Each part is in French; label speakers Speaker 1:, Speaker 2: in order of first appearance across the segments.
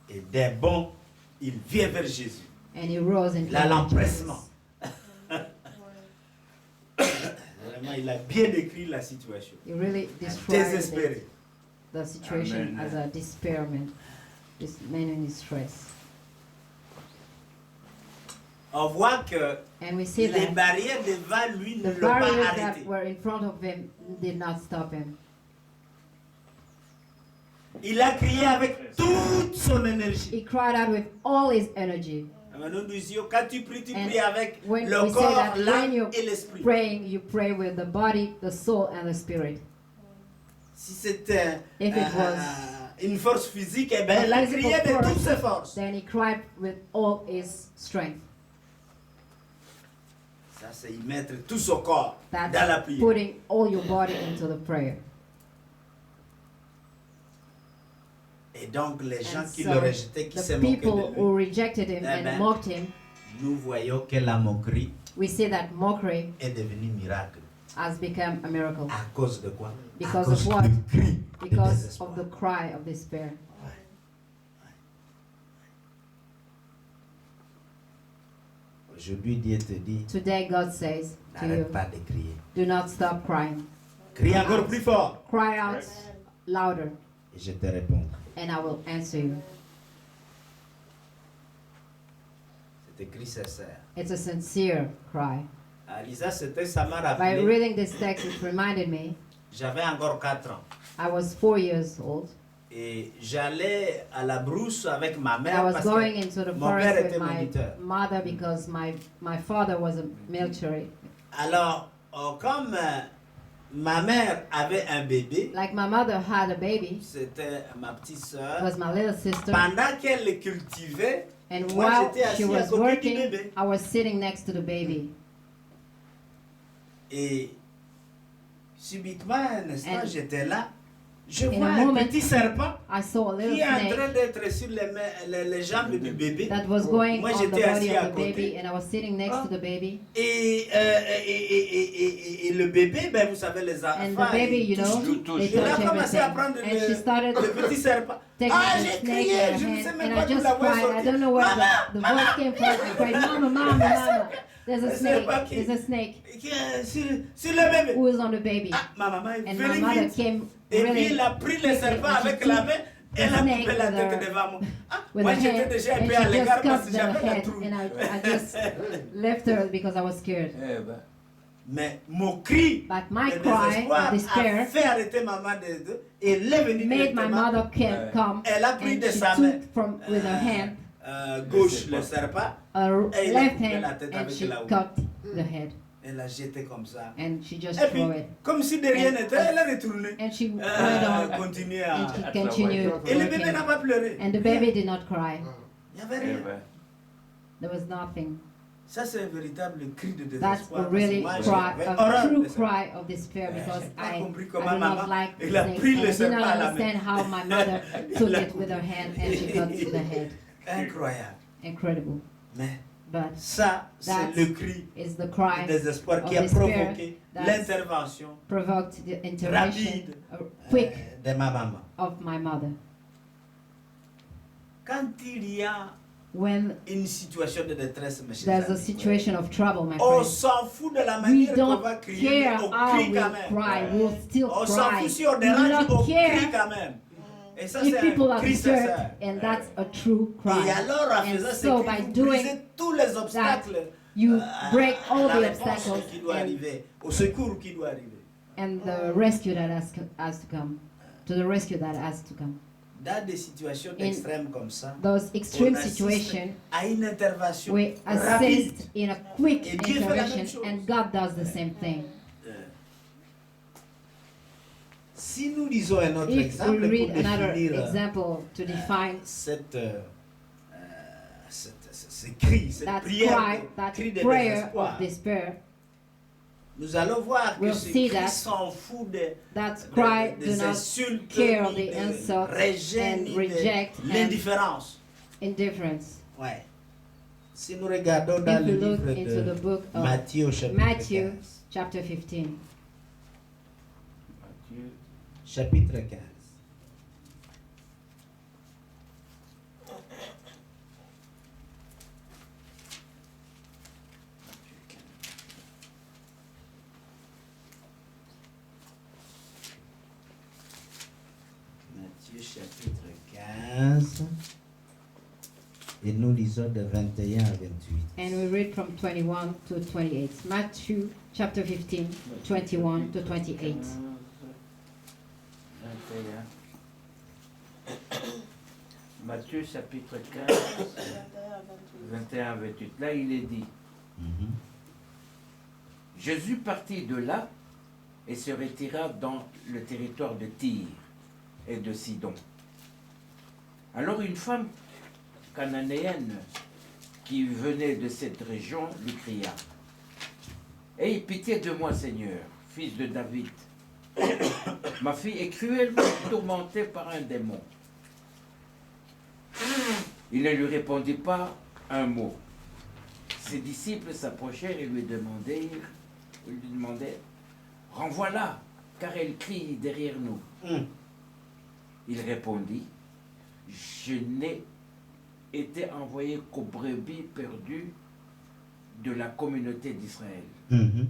Speaker 1: Et d'un bond, il vient vers Jésus.
Speaker 2: And he rose and
Speaker 1: Là,
Speaker 2: came to
Speaker 1: l'empressement.
Speaker 2: Jesus.
Speaker 1: Vraiment, il a bien décrit la situation.
Speaker 2: He really described
Speaker 1: Désespéré.
Speaker 2: the situation as a despairment. This man in distress.
Speaker 1: On voit que
Speaker 2: And we see
Speaker 1: les
Speaker 2: that
Speaker 1: barrières devant lui ne
Speaker 2: the
Speaker 1: l'ont pas
Speaker 2: barriers
Speaker 1: arrêté.
Speaker 2: that were in front of him did not stop him.
Speaker 1: Il a crié avec toute son énergie.
Speaker 2: He cried out with all his energy.
Speaker 1: Nous disions, quand tu pries
Speaker 2: And
Speaker 1: avec
Speaker 2: when
Speaker 1: le
Speaker 2: we say
Speaker 1: corps,
Speaker 2: that when
Speaker 1: l'âme
Speaker 2: you're
Speaker 1: et l'esprit.
Speaker 2: praying, you pray with the body, the soul, and the spirit.
Speaker 1: Si c'était
Speaker 2: If it was
Speaker 1: une force physique, eh ben, il
Speaker 2: a
Speaker 1: a
Speaker 2: physical
Speaker 1: crié de
Speaker 2: force,
Speaker 1: toutes ses forces.
Speaker 2: then he cried with all his strength.
Speaker 1: Ça, c'est y mettre tout son corps
Speaker 2: That's
Speaker 1: dans la prière.
Speaker 2: putting all your body into the prayer.
Speaker 1: Et donc, les gens
Speaker 2: And
Speaker 1: qui
Speaker 2: so,
Speaker 1: le rejetaient, qui se
Speaker 2: the
Speaker 1: moquaient
Speaker 2: people
Speaker 1: de
Speaker 2: who
Speaker 1: lui,
Speaker 2: rejected him
Speaker 1: Eh ben,
Speaker 2: and mocked him,
Speaker 1: nous voyons que la moquerie
Speaker 2: we see that mockery
Speaker 1: est devenue miracle.
Speaker 2: has become a miracle.
Speaker 1: À cause de quoi?
Speaker 2: Because
Speaker 1: à cause
Speaker 2: of what?
Speaker 1: du cri de
Speaker 2: Because
Speaker 1: désespoir.
Speaker 2: of the cry of despair.
Speaker 1: Aujourd'hui, Dieu te dit,
Speaker 2: Today God says to
Speaker 1: n'arrête
Speaker 2: you,
Speaker 1: pas de crier.
Speaker 2: do not stop crying.
Speaker 1: Crie encore plus fort.
Speaker 2: Cry out louder
Speaker 1: Et je te réponds.
Speaker 2: and I will answer you.
Speaker 1: C'est écrit sincère.
Speaker 2: It's a sincere cry.
Speaker 1: Lisa, c'était, ça m'a
Speaker 2: By
Speaker 1: rappelé.
Speaker 2: reading this text, it reminded me
Speaker 1: J'avais encore 4 ans.
Speaker 2: I was 4 years old.
Speaker 1: Et j'allais à la brousse avec ma
Speaker 2: I
Speaker 1: mère
Speaker 2: was
Speaker 1: parce
Speaker 2: going
Speaker 1: que
Speaker 2: into the
Speaker 1: mon père
Speaker 2: forest
Speaker 1: était
Speaker 2: with my
Speaker 1: moniteur.
Speaker 2: mother because my father was a military.
Speaker 1: Alors, comme ma mère avait un bébé,
Speaker 2: Like my mother had a baby,
Speaker 1: c'était ma petite
Speaker 2: it
Speaker 1: sœur,
Speaker 2: was my little sister,
Speaker 1: pendant qu'elle le cultivait,
Speaker 2: and
Speaker 1: moi
Speaker 2: while
Speaker 1: j'étais
Speaker 2: she
Speaker 1: assis à
Speaker 2: was
Speaker 1: côté du
Speaker 2: working,
Speaker 1: bébé.
Speaker 2: I was sitting next to the baby.
Speaker 1: Et subitement, un instant,
Speaker 2: And
Speaker 1: j'étais là, je
Speaker 2: in
Speaker 1: vois
Speaker 2: a
Speaker 1: un
Speaker 2: moment,
Speaker 1: petit serpent
Speaker 2: I saw a
Speaker 1: qui
Speaker 2: little
Speaker 1: est en train
Speaker 2: snake
Speaker 1: d'être sur les jambes du bébé.
Speaker 2: that was going
Speaker 1: Moi
Speaker 2: on the
Speaker 1: j'étais assis
Speaker 2: body
Speaker 1: à
Speaker 2: of the baby,
Speaker 1: côté.
Speaker 2: and I was sitting next to the baby.
Speaker 1: Et le bébé, ben vous savez, les enfants,
Speaker 2: And the baby,
Speaker 1: ils
Speaker 2: you know,
Speaker 1: touchent tout.
Speaker 2: they
Speaker 1: Elle a
Speaker 2: touch
Speaker 1: commencé à
Speaker 2: everything.
Speaker 1: prendre
Speaker 2: And she started
Speaker 1: le petit serpent.
Speaker 2: taking
Speaker 1: Ah,
Speaker 2: the
Speaker 1: j'ai
Speaker 2: snake
Speaker 1: crié,
Speaker 2: in
Speaker 1: je
Speaker 2: her
Speaker 1: ne sais
Speaker 2: hand,
Speaker 1: même
Speaker 2: and
Speaker 1: pas
Speaker 2: I
Speaker 1: d'où
Speaker 2: just
Speaker 1: la voix
Speaker 2: cried. I
Speaker 1: sortie.
Speaker 2: don't know where
Speaker 1: Maman,
Speaker 2: the voice came from. I cried, Mama, Mama, Mama. There's a snake. There's a snake
Speaker 1: Sur le bébé.
Speaker 2: who is on the baby.
Speaker 1: Ah, ma maman est
Speaker 2: And my
Speaker 1: venue
Speaker 2: mother
Speaker 1: vite.
Speaker 2: came
Speaker 1: Et puis
Speaker 2: really
Speaker 1: il a pris le
Speaker 2: quickly,
Speaker 1: serpent
Speaker 2: and she
Speaker 1: avec la
Speaker 2: took
Speaker 1: main. Elle a
Speaker 2: snake
Speaker 1: coupé la
Speaker 2: with
Speaker 1: tête
Speaker 2: her-
Speaker 1: devant moi. Ah,
Speaker 2: with
Speaker 1: moi
Speaker 2: her
Speaker 1: j'étais
Speaker 2: hand,
Speaker 1: déjà un
Speaker 2: and
Speaker 1: peu
Speaker 2: she
Speaker 1: à
Speaker 2: just
Speaker 1: l'écart parce
Speaker 2: cut
Speaker 1: que
Speaker 2: the
Speaker 1: j'avais la
Speaker 2: head,
Speaker 1: trouille.
Speaker 2: and I just left her because I was scared.
Speaker 1: Mais mon cri
Speaker 2: But my
Speaker 1: de
Speaker 2: cry
Speaker 1: désespoir
Speaker 2: of despair
Speaker 1: a fait arrêter maman de et elle est venue
Speaker 2: made my
Speaker 1: directement.
Speaker 2: mother come,
Speaker 1: Elle a pris
Speaker 2: and
Speaker 1: de
Speaker 2: she
Speaker 1: sa main
Speaker 2: took from with her hand
Speaker 1: gauche le serpent.
Speaker 2: her
Speaker 1: Et il a
Speaker 2: left
Speaker 1: coupé la
Speaker 2: hand,
Speaker 1: tête
Speaker 2: and
Speaker 1: avec
Speaker 2: she
Speaker 1: la houe.
Speaker 2: cut the head,
Speaker 1: Elle l'a jeté comme ça.
Speaker 2: and she just
Speaker 1: Et puis,
Speaker 2: threw it,
Speaker 1: comme si de rien
Speaker 2: And-
Speaker 1: n'était, elle a retourné.
Speaker 2: and she went on,
Speaker 1: Continué à...
Speaker 2: and she continued
Speaker 1: Et le bébé
Speaker 2: working,
Speaker 1: n'a pas pleuré.
Speaker 2: and the baby did not cry.
Speaker 1: Il n'y avait rien.
Speaker 2: There was nothing.
Speaker 1: Ça, c'est un véritable cri de
Speaker 2: That's
Speaker 1: désespoir.
Speaker 2: a
Speaker 1: parce que
Speaker 2: really
Speaker 1: moi,
Speaker 2: cry,
Speaker 1: j'avais
Speaker 2: a
Speaker 1: horreur
Speaker 2: true
Speaker 1: de ça.
Speaker 2: cry of despair because
Speaker 1: J'ai pas
Speaker 2: I
Speaker 1: compris
Speaker 2: do
Speaker 1: comment
Speaker 2: not
Speaker 1: maman,
Speaker 2: like
Speaker 1: elle a
Speaker 2: snakes,
Speaker 1: pris
Speaker 2: and
Speaker 1: le
Speaker 2: I did not
Speaker 1: serpent à la
Speaker 2: understand
Speaker 1: main.
Speaker 2: how my mother took it with her hand and she cut the head.
Speaker 1: Incroyable.
Speaker 2: Incredible.
Speaker 1: Mais
Speaker 2: But
Speaker 1: ça, c'est
Speaker 2: That's
Speaker 1: le cri
Speaker 2: it's the
Speaker 1: de
Speaker 2: cry
Speaker 1: désespoir
Speaker 2: of
Speaker 1: qui a
Speaker 2: despair
Speaker 1: provoqué
Speaker 2: that's
Speaker 1: l'intervention
Speaker 2: provoked the intervention
Speaker 1: rapide
Speaker 2: quick
Speaker 1: de ma maman.
Speaker 2: of my mother.
Speaker 1: Quand il y a
Speaker 2: When
Speaker 1: une situation de détresse, mes chers
Speaker 2: there's a
Speaker 1: amis,
Speaker 2: situation of trouble, my
Speaker 1: on
Speaker 2: friend,
Speaker 1: s'en fout de la
Speaker 2: we
Speaker 1: manière qu'on
Speaker 2: don't
Speaker 1: va crier,
Speaker 2: care
Speaker 1: on
Speaker 2: how
Speaker 1: crie
Speaker 2: we
Speaker 1: quand même.
Speaker 2: cry, we'll still
Speaker 1: On s'en
Speaker 2: cry.
Speaker 1: fout si on
Speaker 2: We do
Speaker 1: dérange,
Speaker 2: not
Speaker 1: on crie
Speaker 2: care
Speaker 1: quand même. Et ça,
Speaker 2: if
Speaker 1: c'est
Speaker 2: people
Speaker 1: un
Speaker 2: are
Speaker 1: cri
Speaker 2: disturbed,
Speaker 1: sincère.
Speaker 2: and that's a true
Speaker 1: Et
Speaker 2: cry.
Speaker 1: alors, en
Speaker 2: And
Speaker 1: faisant ce
Speaker 2: so
Speaker 1: cri,
Speaker 2: by
Speaker 1: vous
Speaker 2: doing
Speaker 1: brisez tous les obstacles
Speaker 2: you break
Speaker 1: à
Speaker 2: all
Speaker 1: la
Speaker 2: the
Speaker 1: réponse
Speaker 2: obstacles
Speaker 1: qui doit
Speaker 2: and,
Speaker 1: arriver, au secours qui doit arriver.
Speaker 2: and the rescue that has to come, to the rescue that has to come.
Speaker 1: Dans des situations
Speaker 2: In
Speaker 1: extrêmes comme ça,
Speaker 2: Those extreme
Speaker 1: on assiste
Speaker 2: situations,
Speaker 1: à une intervention
Speaker 2: we
Speaker 1: rapide.
Speaker 2: assist in a quick
Speaker 1: Et Dieu fait la même
Speaker 2: intervention,
Speaker 1: chose.
Speaker 2: and God does the same thing.
Speaker 1: Si nous lisons un autre
Speaker 2: If we
Speaker 1: exemple pour
Speaker 2: read another
Speaker 1: définir
Speaker 2: example to define
Speaker 1: ce cri, cette
Speaker 2: that
Speaker 1: prière,
Speaker 2: cry, that
Speaker 1: cri de
Speaker 2: prayer
Speaker 1: désespoir,
Speaker 2: of despair,
Speaker 1: nous allons voir que
Speaker 2: we'll
Speaker 1: ce
Speaker 2: see
Speaker 1: cri
Speaker 2: that
Speaker 1: s'en fout
Speaker 2: that cry
Speaker 1: des
Speaker 2: do not
Speaker 1: insultes,
Speaker 2: care of
Speaker 1: ni
Speaker 2: the
Speaker 1: de
Speaker 2: insults
Speaker 1: rejet,
Speaker 2: and
Speaker 1: ni de
Speaker 2: reject and
Speaker 1: l'indifférence.
Speaker 2: indifference.
Speaker 1: Ouais. Si nous regardons dans
Speaker 2: If
Speaker 1: le
Speaker 2: we look
Speaker 1: livre
Speaker 2: into the
Speaker 1: de
Speaker 2: book of
Speaker 1: Matthieu, chapitre
Speaker 2: Matthew,
Speaker 1: 15.
Speaker 2: chapter 15,
Speaker 1: Chapitre 15. chapitre 15. Et nous lisons de 21 à 28.
Speaker 2: And we read from 21 to 28. Matthew chapter 15, 21 to 28.
Speaker 3: 21. Matthieu chapitre 15, 21 à 28. Là, il est dit,
Speaker 1: Mhm.
Speaker 3: Jésus partit de là et se retira dans le territoire de Tyr et de Sidon. Alors une femme cananéenne qui venait de cette région lui cria, « Aie pitié de moi, Seigneur, fils de David. Ma fille est cruellement tourmentée par un démon. » Il ne lui répondit pas un mot. Ses disciples s'approchèrent et lui demandèrent, « Renvoie-la, car elle crie derrière nous. » Il répondit, « Je n'ai été envoyé qu'aux brebis perdues de la communauté d'Israël. »
Speaker 1: Mhm.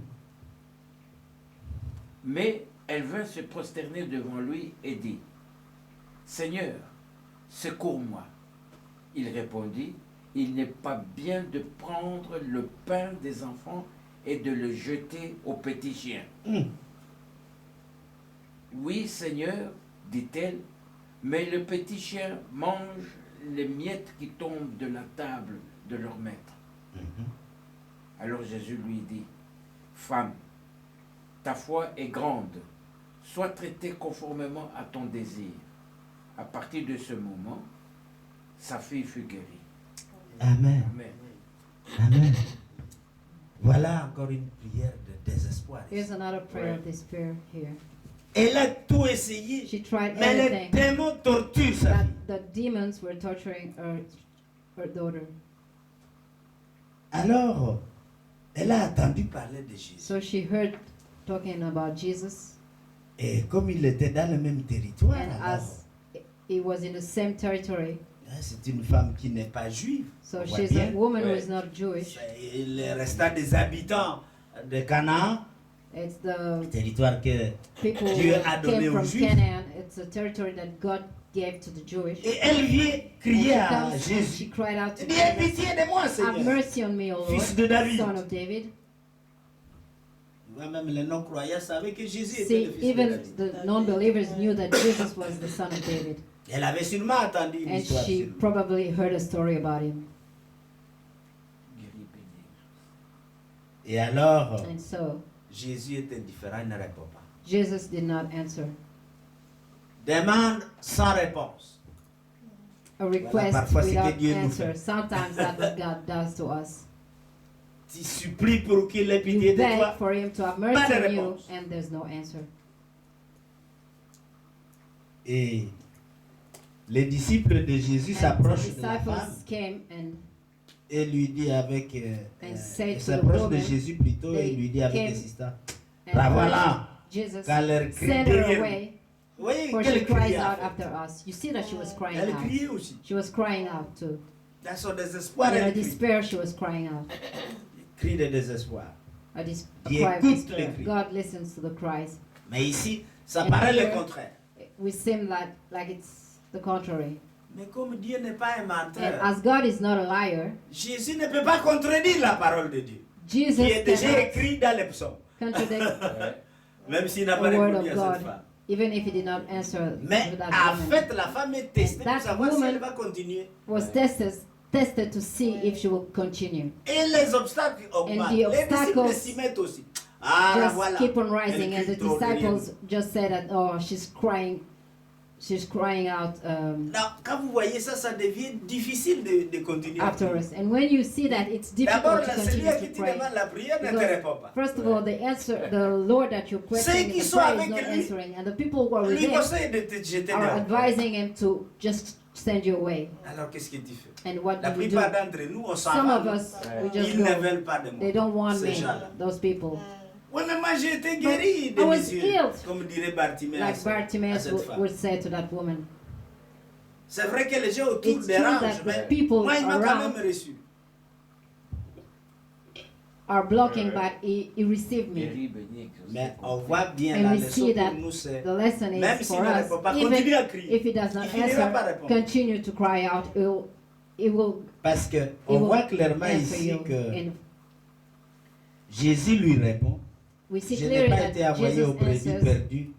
Speaker 3: Mais elle vint se prosterner devant lui et dit, « Seigneur, secours-moi. » Il répondit, « Il n'est pas bien de prendre le pain des enfants et de le jeter aux petits chiens. » Oui, Seigneur, dit-elle, mais le petit chien mange les miettes qui tombent de la table de leur maître.
Speaker 1: Mhm.
Speaker 3: Alors Jésus lui dit, Femme, ta foi est grande, sois traitée conformément à ton désir. À partir de ce moment, sa fille fut guérie.
Speaker 1: Amen.
Speaker 3: Amen.
Speaker 1: Amen. Voilà encore une prière de désespoir.
Speaker 2: Here's another prayer of despair here.
Speaker 1: Elle a tout essayé,
Speaker 2: She tried
Speaker 1: mais les
Speaker 2: everything.
Speaker 1: démons torturent sa
Speaker 2: That
Speaker 1: vie.
Speaker 2: the demons were torturing her daughter.
Speaker 1: Alors, elle a entendu parler de Jésus.
Speaker 2: So she heard talking about Jesus,
Speaker 1: Et comme il était dans le même territoire,
Speaker 2: and
Speaker 1: alors,
Speaker 2: as he was in the same territory,
Speaker 1: c'est une femme qui n'est pas juive.
Speaker 2: so
Speaker 1: On voit
Speaker 2: she's a
Speaker 1: bien.
Speaker 2: woman who
Speaker 3: Ouais.
Speaker 2: is not Jewish.
Speaker 1: Et le restant des habitants de Canaan,
Speaker 2: It's the
Speaker 1: territoire que
Speaker 2: people
Speaker 1: Dieu
Speaker 2: who
Speaker 1: a donné
Speaker 2: came
Speaker 1: aux
Speaker 2: from
Speaker 1: Juifs.
Speaker 2: Canaan. It's a territory that God gave to the Jewish.
Speaker 1: Et elle vient
Speaker 2: And
Speaker 1: crier
Speaker 2: she
Speaker 1: à
Speaker 2: comes and
Speaker 1: Jésus.
Speaker 2: she cried out to
Speaker 1: Elle dit, aie
Speaker 2: Jesus,
Speaker 1: pitié de moi,
Speaker 2: have
Speaker 1: Seigneur.
Speaker 2: mercy on me, O Lord,
Speaker 1: Fils de David.
Speaker 2: son of David.
Speaker 1: Même les non-croyants savaient que Jésus était
Speaker 2: See,
Speaker 1: le fils de
Speaker 2: even
Speaker 1: David.
Speaker 2: the non-believers knew that Jesus was the son of David.
Speaker 1: Elle avait sûrement entendu une
Speaker 2: And
Speaker 1: histoire
Speaker 2: she
Speaker 1: sur lui.
Speaker 2: probably heard a story about him.
Speaker 3: Guérie, bénie.
Speaker 1: Et alors,
Speaker 2: And so,
Speaker 1: Jésus est indifférent, il ne répond pas.
Speaker 2: Jesus did not answer.
Speaker 1: Demande sans réponse.
Speaker 2: A request
Speaker 1: parfois, c'est que
Speaker 2: without
Speaker 1: Dieu nous
Speaker 2: answer.
Speaker 1: fait.
Speaker 2: Sometimes that's what God does to us.
Speaker 1: Tu supplies pour qu'il ait pitié
Speaker 2: You
Speaker 1: de
Speaker 2: beg
Speaker 1: toi.
Speaker 2: for him to have
Speaker 1: Pas
Speaker 2: mercy
Speaker 1: de
Speaker 2: on you,
Speaker 1: réponse.
Speaker 2: and there's no answer.
Speaker 1: Et les disciples de Jésus
Speaker 2: And the
Speaker 1: s'approchent de la femme
Speaker 2: disciples came and
Speaker 1: et lui dit avec...
Speaker 2: And say
Speaker 1: ils
Speaker 2: to the
Speaker 1: s'approchent de
Speaker 2: woman,
Speaker 1: Jésus plutôt et
Speaker 2: they
Speaker 1: il lui dit avec
Speaker 2: came
Speaker 1: insistance.
Speaker 2: and
Speaker 1: La
Speaker 2: urged
Speaker 1: voilà.
Speaker 2: Jesus,
Speaker 1: Quand elle crie
Speaker 2: send her
Speaker 1: derrière.
Speaker 2: away,
Speaker 1: Vous voyez
Speaker 2: for she
Speaker 1: qu'elle
Speaker 2: cries
Speaker 1: criait.
Speaker 2: out after us. You see that she was crying
Speaker 1: Elle
Speaker 2: out.
Speaker 1: criait aussi.
Speaker 2: She was crying out too.
Speaker 1: Dans son désespoir,
Speaker 2: In her
Speaker 1: elle crie.
Speaker 2: despair, she was crying out.
Speaker 1: Cri de désespoir.
Speaker 2: A
Speaker 1: Qui
Speaker 2: cry of
Speaker 1: écoute
Speaker 2: despair.
Speaker 1: les cris.
Speaker 2: God listens to the cries.
Speaker 1: Mais ici, ça
Speaker 2: And
Speaker 1: paraît le
Speaker 2: here-
Speaker 1: contraire.
Speaker 2: We seem like it's the contrary.
Speaker 1: Mais comme Dieu n'est pas un
Speaker 2: And
Speaker 1: menteur,
Speaker 2: as God is not a liar,
Speaker 1: Jésus ne peut pas contredire la parole de Dieu,
Speaker 2: Jesus
Speaker 1: qui est déjà
Speaker 2: cannot
Speaker 1: écrit dans les psaumes,
Speaker 2: contradict
Speaker 1: même s'il n'a
Speaker 2: the
Speaker 1: pas
Speaker 2: word
Speaker 1: répondu
Speaker 2: of
Speaker 1: à cette
Speaker 2: God,
Speaker 1: femme.
Speaker 2: even if he did not answer
Speaker 1: Mais
Speaker 2: to that
Speaker 1: en
Speaker 2: woman.
Speaker 1: fait, la femme est testée pour
Speaker 2: That
Speaker 1: savoir si
Speaker 2: woman
Speaker 1: elle va continuer.
Speaker 2: Was tested to see if she will continue.
Speaker 1: Et les obstacles augmentent.
Speaker 2: the
Speaker 1: Les disciples
Speaker 2: obstacles
Speaker 1: s'y mettent aussi. Ah, la
Speaker 2: Just
Speaker 1: voilà.
Speaker 2: keep on rising,
Speaker 1: Elle
Speaker 2: and the
Speaker 1: crie trop derrière
Speaker 2: disciples just said that, oh, she's crying out
Speaker 1: nous. Non, quand vous voyez ça, ça devient difficile de continuer. à
Speaker 2: after
Speaker 1: prier.
Speaker 2: us. And when you see that, it's
Speaker 1: D'abord,
Speaker 2: difficult to
Speaker 1: le
Speaker 2: continue
Speaker 1: Seigneur
Speaker 2: to
Speaker 1: qui te
Speaker 2: pray.
Speaker 1: demande la prière ne te
Speaker 2: Because
Speaker 1: répond pas.
Speaker 2: First of all, the Lord that you're questioning
Speaker 1: qui
Speaker 2: in the
Speaker 1: sont
Speaker 2: prayer is
Speaker 1: avec
Speaker 2: not
Speaker 1: lui,
Speaker 2: answering, and the people who are with
Speaker 1: Lui
Speaker 2: him
Speaker 1: conseille de te jeter
Speaker 2: are
Speaker 1: dehors.
Speaker 2: advising him to just send you away.
Speaker 1: Alors, qu'est-ce que tu fais?
Speaker 2: And what
Speaker 1: La
Speaker 2: do we do?
Speaker 1: plupart d'entre nous, on s'en
Speaker 2: Some
Speaker 1: va.
Speaker 2: of us, we just
Speaker 1: Ils ne
Speaker 2: go.
Speaker 1: veulent pas de moi.
Speaker 2: They don't want
Speaker 1: Ces
Speaker 2: me,
Speaker 1: gens-là.
Speaker 2: those people.
Speaker 1: Oui, mais moi j'ai été guéri de
Speaker 2: I was
Speaker 1: mes yeux,
Speaker 2: healed.
Speaker 1: comme dirait Bartiméus
Speaker 2: Like
Speaker 1: à
Speaker 2: Bartimaeus
Speaker 1: cette femme.
Speaker 2: would say to that woman.
Speaker 1: C'est vrai que les gens autour
Speaker 2: It's true
Speaker 1: dérangent,
Speaker 2: that the
Speaker 1: mais
Speaker 2: people
Speaker 1: moi il m'a quand
Speaker 2: around-
Speaker 1: même reçu.
Speaker 2: are blocking,
Speaker 3: Ouais.
Speaker 2: but he received me.
Speaker 3: Eri, béni, que
Speaker 1: Mais
Speaker 3: c'est
Speaker 1: on
Speaker 3: compris.
Speaker 1: voit bien
Speaker 2: And
Speaker 1: la
Speaker 2: we
Speaker 1: leçon
Speaker 2: see that
Speaker 1: pour nous, c'est
Speaker 2: The lesson
Speaker 1: même
Speaker 2: is
Speaker 1: s'il
Speaker 2: for
Speaker 1: ne
Speaker 2: us,
Speaker 1: répond pas, continue à
Speaker 2: even
Speaker 1: crier.
Speaker 2: if he does not
Speaker 1: Il finira par
Speaker 2: answer,
Speaker 1: répondre.
Speaker 2: continue to cry out. It will
Speaker 1: Parce que
Speaker 2: He
Speaker 1: on
Speaker 2: will
Speaker 1: voit clairement
Speaker 2: answer
Speaker 1: ici
Speaker 2: you.
Speaker 1: que
Speaker 2: And
Speaker 1: Jésus lui répond,
Speaker 2: we see
Speaker 1: je n'ai
Speaker 2: clearly
Speaker 1: pas
Speaker 2: that
Speaker 1: été envoyé aux
Speaker 2: Jesus
Speaker 1: brebis
Speaker 2: answers,
Speaker 1: perdues.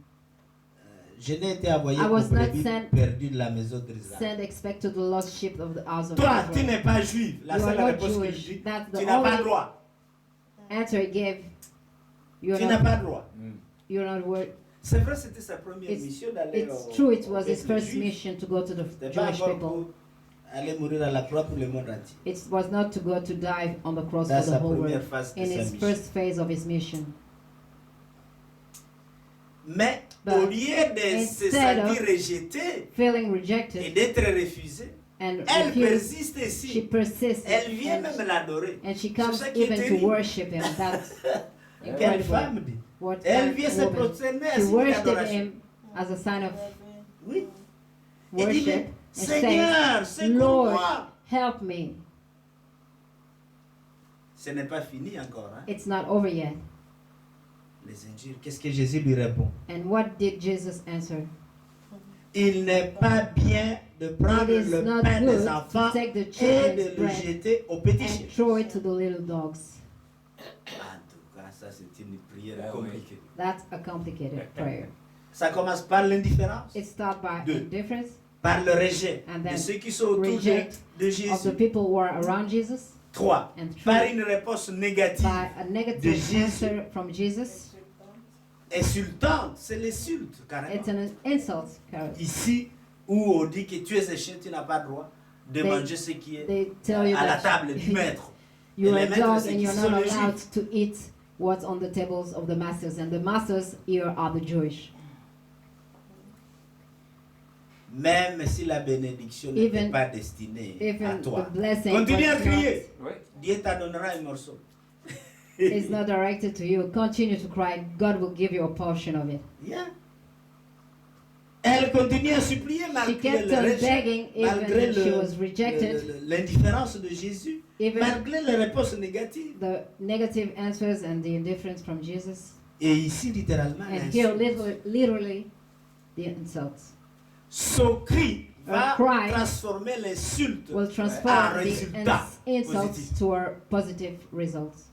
Speaker 1: Je n'ai été envoyé
Speaker 2: I
Speaker 1: aux
Speaker 2: was not
Speaker 1: brebis
Speaker 2: sent-
Speaker 1: perdues de la maison d'Israël.
Speaker 2: send expect to the lost sheep of the house of
Speaker 1: Toi, tu
Speaker 2: Israel.
Speaker 1: n'es pas juif. La
Speaker 2: You are
Speaker 1: seule
Speaker 2: not
Speaker 1: réponse qu'il
Speaker 2: Jewish.
Speaker 1: dit,
Speaker 2: That's the
Speaker 1: tu n'as pas
Speaker 2: only
Speaker 1: droit.
Speaker 2: answer he gave. You're
Speaker 1: Tu n'as
Speaker 2: not,
Speaker 1: pas droit.
Speaker 2: you're not worth.
Speaker 1: C'est vrai, c'était sa première
Speaker 2: It's-
Speaker 1: mission d'aller
Speaker 2: It's true, it was
Speaker 1: au
Speaker 2: his
Speaker 1: peuple
Speaker 2: first
Speaker 1: juif.
Speaker 2: mission to go to the
Speaker 1: C'était pas
Speaker 2: Jewish
Speaker 1: encore
Speaker 2: people.
Speaker 1: pour aller mourir à la croix pour le monde entier.
Speaker 2: It was not to go to die on the cross
Speaker 1: Dans
Speaker 2: for the
Speaker 1: sa
Speaker 2: whole
Speaker 1: première
Speaker 2: world.
Speaker 1: phase de
Speaker 2: In
Speaker 1: sa
Speaker 2: his
Speaker 1: mission.
Speaker 2: first phase of his mission.
Speaker 1: Mais
Speaker 2: But
Speaker 1: au lieu de se
Speaker 2: instead of
Speaker 1: sentir rejetée
Speaker 2: Feeling
Speaker 1: et
Speaker 2: rejected
Speaker 1: d'être refusée,
Speaker 2: and
Speaker 1: elle
Speaker 2: refused,
Speaker 1: persiste
Speaker 2: she
Speaker 1: ici.
Speaker 2: persists
Speaker 1: Elle vient
Speaker 2: and,
Speaker 1: même l'adorer.
Speaker 2: and she
Speaker 1: C'est
Speaker 2: comes
Speaker 1: ça qui est
Speaker 2: even to
Speaker 1: terrible.
Speaker 2: worship him. That's
Speaker 1: Quelle
Speaker 2: incredible.
Speaker 1: femme dit.
Speaker 2: What
Speaker 1: Elle
Speaker 2: kind
Speaker 1: vient
Speaker 2: of
Speaker 1: se
Speaker 2: woman.
Speaker 1: prosterner
Speaker 2: She
Speaker 1: à signe
Speaker 2: worshipped
Speaker 1: d'adoration.
Speaker 2: him as a sign of
Speaker 1: Oui. Elle dit,
Speaker 2: worship
Speaker 1: mais
Speaker 2: and
Speaker 1: Seigneur,
Speaker 2: says, Lord,
Speaker 1: secours-moi.
Speaker 2: help me.
Speaker 1: Ce n'est pas fini encore. Hein?
Speaker 2: It's not over yet.
Speaker 1: Les injures, qu'est-ce que Jésus lui répond?
Speaker 2: And what did Jesus answer?
Speaker 1: Il n'est pas bien de prendre
Speaker 2: It is
Speaker 1: le
Speaker 2: not
Speaker 1: pain
Speaker 2: good
Speaker 1: des
Speaker 2: to
Speaker 1: enfants
Speaker 2: take the
Speaker 1: et
Speaker 2: children's
Speaker 1: de le
Speaker 2: bread
Speaker 1: jeter aux petits
Speaker 2: and
Speaker 1: chiens.
Speaker 2: throw it to the little dogs.
Speaker 1: En tout cas, ça c'est une prière
Speaker 3: Ah oui.
Speaker 1: compliquée.
Speaker 2: That's a complicated prayer.
Speaker 1: Ça commence par l'indifférence,
Speaker 2: It starts by
Speaker 1: Deux.
Speaker 2: indifference
Speaker 1: par le rejet
Speaker 2: And
Speaker 1: de
Speaker 2: then
Speaker 1: ceux qui sont autour
Speaker 2: reject
Speaker 1: de
Speaker 2: of the
Speaker 1: Jésus.
Speaker 2: people who are around Jesus,
Speaker 1: 3.
Speaker 2: and
Speaker 1: Par
Speaker 2: three,
Speaker 1: une réponse négative,
Speaker 2: by a
Speaker 1: de
Speaker 2: negative
Speaker 1: Jésus.
Speaker 2: answer from Jesus.
Speaker 1: insultante, c'est l'insulte carrément.
Speaker 2: It's an insult, Carol.
Speaker 1: Ici, où on dit que tu es un chien, tu n'as pas le droit de
Speaker 2: They-
Speaker 1: manger ce qui est
Speaker 2: They tell you
Speaker 1: à la
Speaker 2: that
Speaker 1: table du maître.
Speaker 2: you're
Speaker 1: Et
Speaker 2: a
Speaker 1: les maîtres,
Speaker 2: dog
Speaker 1: c'est
Speaker 2: and
Speaker 1: qui
Speaker 2: you're
Speaker 1: sont
Speaker 2: not
Speaker 1: les
Speaker 2: allowed
Speaker 1: Juifs.
Speaker 2: to eat what's on the tables of the masters, and the masters here are the Jewish.
Speaker 1: Même si la bénédiction n'était
Speaker 2: Even-
Speaker 1: pas destinée à
Speaker 2: Even
Speaker 1: toi.
Speaker 2: the blessing
Speaker 1: Continue à
Speaker 2: was
Speaker 1: crier.
Speaker 3: Oui.
Speaker 1: Dieu t'adonnera un morceau.
Speaker 2: is not directed to you. Continue to cry. God will give you a portion of it.
Speaker 1: Yeah. Elle continue à supplier
Speaker 2: She
Speaker 1: malgré
Speaker 2: kept
Speaker 1: le
Speaker 2: on
Speaker 1: rejet,
Speaker 2: begging even
Speaker 1: malgré
Speaker 2: when she was rejected,
Speaker 1: l'indifférence de Jésus,
Speaker 2: even
Speaker 1: malgré les réponses négatives.
Speaker 2: the negative answers and the indifference from Jesus.
Speaker 1: Et ici, littéralement,
Speaker 2: And here,
Speaker 1: l'insulte.
Speaker 2: literally, the insults
Speaker 1: Son cri va
Speaker 2: A cry
Speaker 1: transformer l'insulte
Speaker 2: will
Speaker 1: en
Speaker 2: transform the
Speaker 1: résultat
Speaker 2: insults
Speaker 1: positif.
Speaker 2: to our positive results.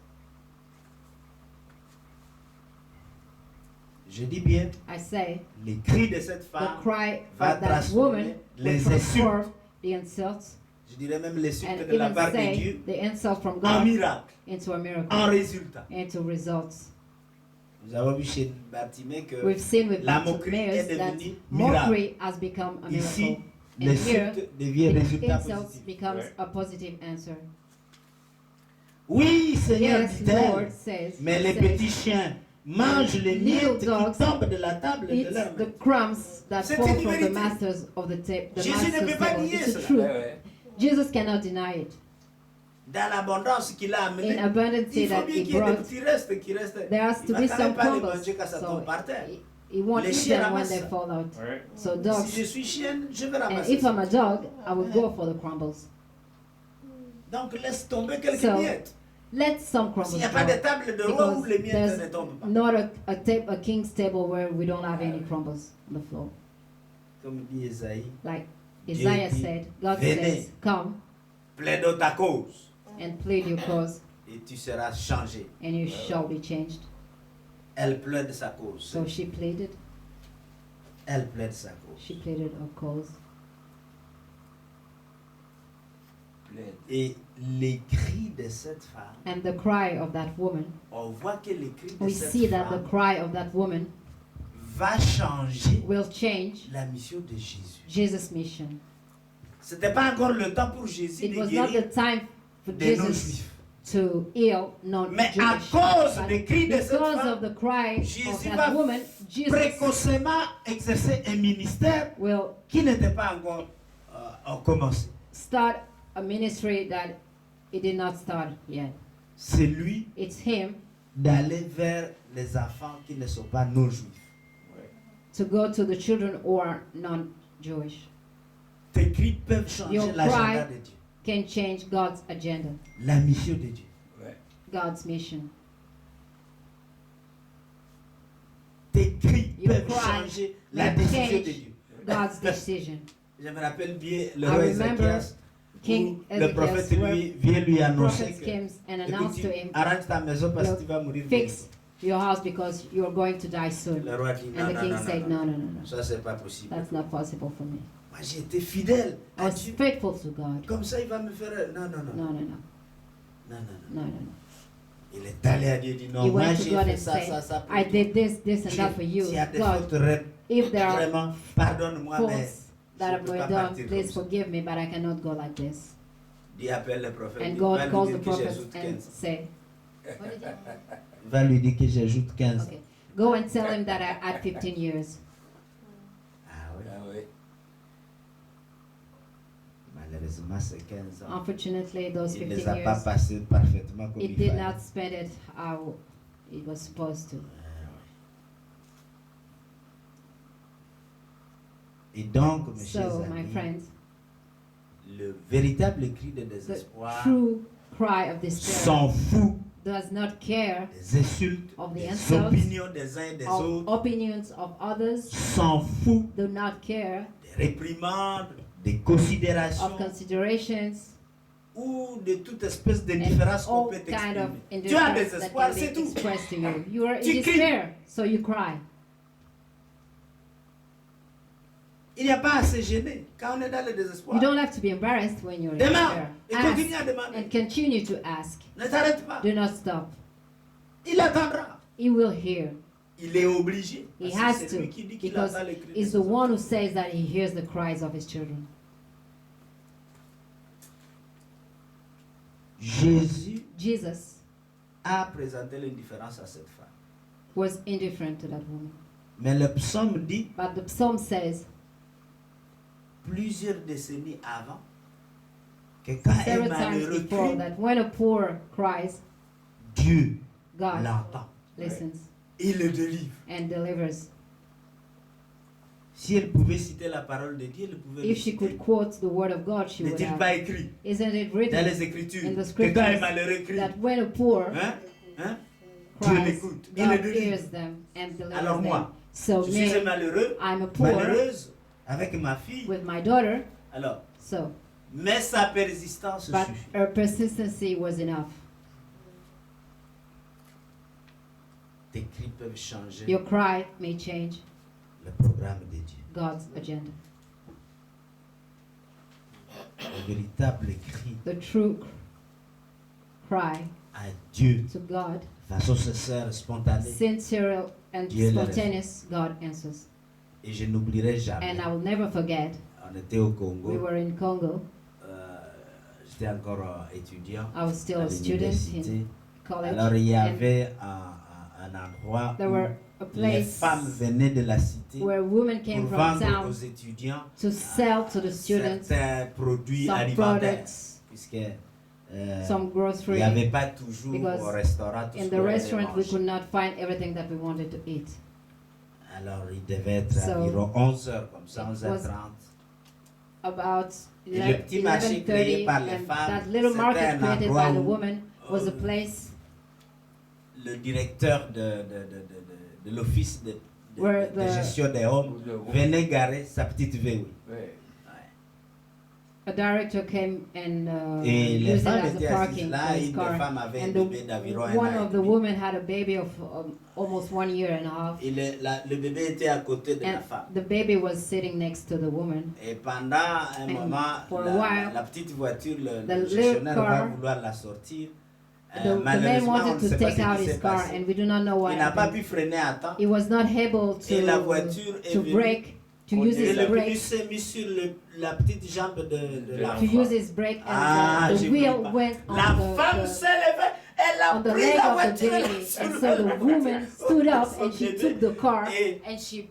Speaker 1: Je dis bien,
Speaker 2: I say,
Speaker 1: les cris de cette
Speaker 2: the
Speaker 1: femme
Speaker 2: cry
Speaker 1: va
Speaker 2: of that
Speaker 1: transformer
Speaker 2: woman will
Speaker 1: les
Speaker 2: transform
Speaker 1: insultes,
Speaker 2: the insults
Speaker 1: je dirais même l'insulte
Speaker 2: and
Speaker 1: de la
Speaker 2: even
Speaker 1: part de
Speaker 2: say
Speaker 1: Dieu,
Speaker 2: the insult from
Speaker 1: en
Speaker 2: God
Speaker 1: miracle,
Speaker 2: into a miracle,
Speaker 1: en résultat.
Speaker 2: into results.
Speaker 1: Nous avons vu chez Bartimée que
Speaker 2: We've seen with
Speaker 1: la moquerie est
Speaker 2: Bartimaeus that
Speaker 1: devenue miracle.
Speaker 2: mockery has become a
Speaker 1: Ici,
Speaker 2: miracle. And here,
Speaker 1: l'insulte devient
Speaker 2: the
Speaker 1: résultat
Speaker 2: insult
Speaker 1: positif.
Speaker 2: becomes
Speaker 3: Ouais.
Speaker 2: a positive answer.
Speaker 1: Oui, Seigneur,
Speaker 2: Yes,
Speaker 1: dit-elle,
Speaker 2: Lord says,
Speaker 1: mais les
Speaker 2: says,
Speaker 1: petits chiens mangent les
Speaker 2: Little
Speaker 1: miettes qui
Speaker 2: dogs
Speaker 1: tombent de la table de
Speaker 2: eat
Speaker 1: leur
Speaker 2: the
Speaker 1: maître.
Speaker 2: crumbs that
Speaker 1: C'est
Speaker 2: fall
Speaker 1: une
Speaker 2: from the
Speaker 1: vérité.
Speaker 2: masters of the table. The
Speaker 1: Jésus ne
Speaker 2: master's
Speaker 1: peut pas
Speaker 2: table.
Speaker 1: nier
Speaker 2: It's the
Speaker 1: cela.
Speaker 2: truth.
Speaker 3: Ouais, ouais.
Speaker 2: Jesus cannot deny it.
Speaker 1: Dans l'abondance qu'il a amené,
Speaker 2: In abundance
Speaker 1: il faut
Speaker 2: that
Speaker 1: bien
Speaker 2: he
Speaker 1: qu'il y ait des
Speaker 2: brought,
Speaker 1: petits restes qui restent.
Speaker 2: there has
Speaker 1: Il
Speaker 2: to
Speaker 1: va
Speaker 2: be
Speaker 1: quand
Speaker 2: some
Speaker 1: même pas les
Speaker 2: crumbles.
Speaker 1: manger quand ça
Speaker 2: So
Speaker 1: tombe par terre.
Speaker 2: he won't
Speaker 1: Les
Speaker 2: eat
Speaker 1: chiens
Speaker 2: them when
Speaker 1: ramassent
Speaker 2: they
Speaker 1: ça.
Speaker 2: fall out.
Speaker 3: Ouais.
Speaker 2: So
Speaker 1: Si
Speaker 2: dogs,
Speaker 1: je suis chienne, je vais
Speaker 2: and
Speaker 1: ramasser
Speaker 2: if
Speaker 1: ça.
Speaker 2: I'm a dog, I will go for the crumbles.
Speaker 1: Donc laisse tomber quelques
Speaker 2: So,
Speaker 1: miettes.
Speaker 2: Let some
Speaker 1: S'il
Speaker 2: crumbles
Speaker 1: n'y a pas de
Speaker 2: go.
Speaker 1: table de roi où
Speaker 2: Because
Speaker 1: les miettes ne
Speaker 2: there's
Speaker 1: tombent pas.
Speaker 2: not a king's table where we don't have any crumbles on the floor.
Speaker 1: Comme dit Esaïe,
Speaker 2: Like
Speaker 1: Dieu
Speaker 2: Isaiah
Speaker 1: dit,
Speaker 2: said, God
Speaker 1: venez.
Speaker 2: says, come
Speaker 1: plaide ta cause
Speaker 2: and plead your cause,
Speaker 1: et tu seras changé.
Speaker 2: and you shall be changed.
Speaker 1: Elle plaide sa cause.
Speaker 2: So she pleaded.
Speaker 1: Elle plaide sa cause.
Speaker 2: She pleaded her cause.
Speaker 3: Plaide.
Speaker 1: Et les cris de cette femme,
Speaker 2: And the cry of that woman,
Speaker 1: on voit que les cris de
Speaker 2: we
Speaker 1: cette
Speaker 2: see that the
Speaker 1: femme
Speaker 2: cry of that woman
Speaker 1: va changer
Speaker 2: will change
Speaker 1: la mission de Jésus.
Speaker 2: Jesus' mission.
Speaker 1: C'était pas encore le temps pour Jésus
Speaker 2: It
Speaker 1: de
Speaker 2: was not the
Speaker 1: guérir
Speaker 2: time for
Speaker 1: des
Speaker 2: Jesus
Speaker 1: non-juifs.
Speaker 2: to heal
Speaker 1: Mais à
Speaker 2: non-Jewish.
Speaker 1: cause
Speaker 2: But
Speaker 1: des cris de cette
Speaker 2: because
Speaker 1: femme,
Speaker 2: of the cry of
Speaker 1: Jésus
Speaker 2: that
Speaker 1: va
Speaker 2: woman, Jesus
Speaker 1: précocement exercer un ministère
Speaker 2: will
Speaker 1: qui n'était pas encore commencé.
Speaker 2: start a ministry that it did not start yet.
Speaker 1: C'est lui
Speaker 2: It's him
Speaker 1: d'aller vers les enfants qui ne sont pas non-juifs.
Speaker 3: Ouais.
Speaker 2: to go to the children who are non-Jewish.
Speaker 1: Tes cris peuvent changer
Speaker 2: Your
Speaker 1: l'agenda
Speaker 2: cry
Speaker 1: de Dieu,
Speaker 2: can change God's agenda.
Speaker 1: la mission de Dieu.
Speaker 3: Ouais.
Speaker 2: God's mission.
Speaker 1: Tes cris
Speaker 2: Your
Speaker 1: peuvent
Speaker 2: cry
Speaker 1: changer la
Speaker 2: may
Speaker 1: décision de
Speaker 2: change
Speaker 1: Dieu.
Speaker 2: God's decision.
Speaker 1: Je me rappelle bien le
Speaker 2: I
Speaker 1: roi
Speaker 2: remember
Speaker 1: Ézéchias,
Speaker 2: King
Speaker 1: où le prophète
Speaker 2: Ezekiel, where
Speaker 1: lui vient lui annoncer
Speaker 2: prophets
Speaker 1: que
Speaker 2: came and
Speaker 1: écoute,
Speaker 2: announced to him,
Speaker 1: arrange ta maison parce que tu vas mourir bientôt.
Speaker 2: fix your house because you're going to die soon.
Speaker 1: Le roi dit non,
Speaker 2: And the
Speaker 1: non,
Speaker 2: king
Speaker 1: non,
Speaker 2: said,
Speaker 1: non,
Speaker 2: no, no, no, no.
Speaker 1: ça c'est pas possible.
Speaker 2: That's not possible for me.
Speaker 1: Moi j'ai été fidèle
Speaker 2: I
Speaker 1: à
Speaker 2: was
Speaker 1: Dieu.
Speaker 2: faithful to God.
Speaker 1: Comme ça il va me faire non, non, non,
Speaker 2: No, no, no,
Speaker 1: non, non, non.
Speaker 2: no, no, no.
Speaker 1: Il est allé à Dieu et dit non,
Speaker 2: He
Speaker 1: moi
Speaker 2: went to
Speaker 1: j'ai
Speaker 2: God
Speaker 1: fait
Speaker 2: and
Speaker 1: ça,
Speaker 2: said,
Speaker 1: ça, ça pour
Speaker 2: I
Speaker 1: toi.
Speaker 2: did this and that for you.
Speaker 1: S'il y a des
Speaker 2: God,
Speaker 1: fautes,
Speaker 2: if there are
Speaker 1: vraiment, pardonne-moi, mais
Speaker 2: faults that
Speaker 1: je
Speaker 2: have
Speaker 1: peux
Speaker 2: been
Speaker 1: pas
Speaker 2: done,
Speaker 1: partir
Speaker 2: please
Speaker 1: comme ça.
Speaker 2: forgive me, but I cannot go like this.
Speaker 1: Dieu appelle le prophète,
Speaker 2: And
Speaker 1: il va
Speaker 2: God
Speaker 1: lui
Speaker 2: calls
Speaker 1: dire
Speaker 2: the
Speaker 1: que
Speaker 2: prophets
Speaker 1: j'ajoute
Speaker 2: and
Speaker 1: 15.
Speaker 2: say,
Speaker 1: Il va lui dire que j'ajoute 15.
Speaker 2: okay, go and tell him that I add 15 years.
Speaker 1: Ah oui,
Speaker 3: Ah oui.
Speaker 1: malheureusement c'est 15 ans.
Speaker 2: Unfortunately, those
Speaker 1: Il ne
Speaker 2: 15
Speaker 1: les a pas
Speaker 2: years,
Speaker 1: passés parfaitement comme
Speaker 2: it
Speaker 1: il
Speaker 2: did
Speaker 1: fallait.
Speaker 2: not spend it how it was supposed to.
Speaker 1: Et donc, mes chers
Speaker 2: So, my
Speaker 1: amis,
Speaker 2: friends,
Speaker 1: le véritable cri de
Speaker 2: the
Speaker 1: désespoir
Speaker 2: true cry of despair
Speaker 1: s'en fout
Speaker 2: does not care
Speaker 1: des insultes,
Speaker 2: of the
Speaker 1: des
Speaker 2: insults,
Speaker 1: opinions des uns et des
Speaker 2: of
Speaker 1: autres,
Speaker 2: opinions of others,
Speaker 1: s'en fout
Speaker 2: do not care
Speaker 1: des réprimandes, des
Speaker 2: of
Speaker 1: considérations
Speaker 2: considerations
Speaker 1: ou de toute espèce
Speaker 2: and
Speaker 1: d'indifférence qu'on
Speaker 2: all
Speaker 1: peut
Speaker 2: kind of
Speaker 1: exprimer. Tu as
Speaker 2: indifference that
Speaker 1: désespoir,
Speaker 2: can
Speaker 1: c'est
Speaker 2: be
Speaker 1: tout.
Speaker 2: expressed to you. You are in
Speaker 1: Tu cries.
Speaker 2: despair, so you cry.
Speaker 1: Il n'y a pas à se gêner quand on est dans le désespoir.
Speaker 2: You don't have to be embarrassed when you're in
Speaker 1: Demande
Speaker 2: despair.
Speaker 1: et continue à
Speaker 2: Ask
Speaker 1: demander.
Speaker 2: and continue to ask.
Speaker 1: Ne t'arrête pas.
Speaker 2: Do not stop.
Speaker 1: Il attendra.
Speaker 2: He will hear.
Speaker 1: Il est obligé.
Speaker 2: He
Speaker 1: Parce que
Speaker 2: has
Speaker 1: c'est lui
Speaker 2: to,
Speaker 1: qui dit qu'il
Speaker 2: because
Speaker 1: attend les cris
Speaker 2: he's
Speaker 1: des
Speaker 2: the
Speaker 1: autres.
Speaker 2: one who says that he hears the cries of his children.
Speaker 1: Jésus
Speaker 2: Jesus
Speaker 1: a présenté l'indifférence à cette femme.
Speaker 2: was indifferent to that woman.
Speaker 1: Mais le psaume dit,
Speaker 2: But the psalm says,
Speaker 1: plusieurs décennies avant, que quand un
Speaker 2: several times
Speaker 1: malheureux
Speaker 2: before,
Speaker 1: crie,
Speaker 2: that when a poor cries,
Speaker 1: Dieu
Speaker 2: God
Speaker 1: l'entend.
Speaker 2: listens
Speaker 1: Il le délivre.
Speaker 2: and delivers.
Speaker 1: Si elle pouvait citer la parole de Dieu, elle pouvait le
Speaker 2: If she
Speaker 1: citer.
Speaker 2: could quote the word of God, she would
Speaker 1: N'est-il
Speaker 2: have.
Speaker 1: pas écrit
Speaker 2: Isn't it
Speaker 1: dans
Speaker 2: written
Speaker 1: les Écritures
Speaker 2: in the
Speaker 1: que
Speaker 2: scriptures
Speaker 1: quand un malheureux crie,
Speaker 2: that when a poor
Speaker 1: hein, hein, Dieu
Speaker 2: cries,
Speaker 1: l'écoute, il le
Speaker 2: God
Speaker 1: délivre.
Speaker 2: hears them and delivers
Speaker 1: Alors
Speaker 2: them?
Speaker 1: moi,
Speaker 2: So
Speaker 1: je suis un
Speaker 2: me,
Speaker 1: malheureux,
Speaker 2: I'm a poor
Speaker 1: malheureuse, avec ma fille.
Speaker 2: with my daughter,
Speaker 1: Alors,
Speaker 2: so,
Speaker 1: mais sa persistance
Speaker 2: but
Speaker 1: suffit.
Speaker 2: her persistency was enough.
Speaker 1: Tes cris peuvent changer
Speaker 2: Your cry may change
Speaker 1: le programme de Dieu.
Speaker 2: God's agenda.
Speaker 1: Le véritable cri
Speaker 2: The true cry
Speaker 1: à Dieu,
Speaker 2: to God,
Speaker 1: de façon sincère, spontanée.
Speaker 2: sincere and
Speaker 1: Dieu le
Speaker 2: spontaneous, God answers.
Speaker 1: Et je n'oublierai jamais.
Speaker 2: And I will never forget,
Speaker 1: On était au Congo.
Speaker 2: we were in Congo.
Speaker 1: J'étais encore étudiant
Speaker 2: I was still
Speaker 1: à
Speaker 2: a student
Speaker 1: l'université.
Speaker 2: in college.
Speaker 1: Alors il y
Speaker 2: and
Speaker 1: avait un endroit
Speaker 2: there
Speaker 1: où
Speaker 2: were a
Speaker 1: les
Speaker 2: place
Speaker 1: femmes venaient de la cité
Speaker 2: where women came
Speaker 1: pour
Speaker 2: from
Speaker 1: vendre aux
Speaker 2: town
Speaker 1: étudiants
Speaker 2: to sell to the students
Speaker 1: certains produits
Speaker 2: some
Speaker 1: alimentaires.
Speaker 2: products,
Speaker 1: Puisque
Speaker 2: some
Speaker 1: il
Speaker 2: grocery.
Speaker 1: n'y avait pas toujours
Speaker 2: because
Speaker 1: au restaurant tout ce
Speaker 2: In
Speaker 1: qu'on
Speaker 2: the
Speaker 1: allait
Speaker 2: restaurant, we
Speaker 1: manger.
Speaker 2: could not find everything that we wanted to eat.
Speaker 1: Alors il devait être
Speaker 2: So,
Speaker 1: environ 11h comme ça,
Speaker 2: it
Speaker 1: 11h30.
Speaker 2: About
Speaker 1: Et le petit marché créé
Speaker 2: 11:30,
Speaker 1: par les
Speaker 2: and
Speaker 1: femmes,
Speaker 2: that little
Speaker 1: c'était
Speaker 2: market
Speaker 1: un
Speaker 2: created
Speaker 1: endroit
Speaker 2: by the
Speaker 1: où,
Speaker 2: woman was a place
Speaker 1: le directeur de l'office de
Speaker 2: Where
Speaker 1: de
Speaker 2: the-
Speaker 1: gestion des hommes venait garer sa petite VW.
Speaker 3: Ouais.
Speaker 2: a director came and
Speaker 1: Et les
Speaker 2: used it
Speaker 1: femmes
Speaker 2: as
Speaker 1: étaient
Speaker 2: a
Speaker 1: assises
Speaker 2: parking
Speaker 1: là,
Speaker 2: for his
Speaker 1: une des
Speaker 2: car.
Speaker 1: femmes avait un
Speaker 2: And
Speaker 1: bébé d'environ un
Speaker 2: one
Speaker 1: an
Speaker 2: of
Speaker 1: et
Speaker 2: the
Speaker 1: demi.
Speaker 2: women had a baby of almost 1 year and a half.
Speaker 1: Et le bébé était à côté de la
Speaker 2: And
Speaker 1: femme.
Speaker 2: the baby was sitting next to the woman.
Speaker 1: Et pendant un
Speaker 2: And
Speaker 1: moment,
Speaker 2: for a while,
Speaker 1: la petite voiture, le
Speaker 2: the
Speaker 1: gestionnaire
Speaker 2: little
Speaker 1: va
Speaker 2: car,
Speaker 1: vouloir la sortir.
Speaker 2: The man
Speaker 1: Malheureusement, on
Speaker 2: wanted
Speaker 1: ne
Speaker 2: to
Speaker 1: sait pas
Speaker 2: take
Speaker 1: ce
Speaker 2: out
Speaker 1: qui
Speaker 2: his
Speaker 1: s'est
Speaker 2: car,
Speaker 1: passé.
Speaker 2: and we do not know what
Speaker 1: Il n'a pas
Speaker 2: happened.
Speaker 1: pu freiner à temps.
Speaker 2: He was not able
Speaker 1: Et la voiture est
Speaker 2: to
Speaker 1: venue.
Speaker 2: brake, to use
Speaker 1: Et
Speaker 2: his
Speaker 1: le
Speaker 2: brake,
Speaker 1: bébé s'est mis sur la petite jambe de
Speaker 2: to
Speaker 1: l'enfant.
Speaker 2: use his brake,
Speaker 1: Ah,
Speaker 2: and
Speaker 1: j'ai
Speaker 2: the wheel
Speaker 1: voulu pas.
Speaker 2: went on
Speaker 1: La femme
Speaker 2: the
Speaker 1: s'est levée, elle a
Speaker 2: on the
Speaker 1: pris
Speaker 2: leg
Speaker 1: la
Speaker 2: of the
Speaker 1: voiture.
Speaker 2: baby, and so the woman stood up and she
Speaker 1: Son
Speaker 2: took the car
Speaker 1: Et-
Speaker 2: and she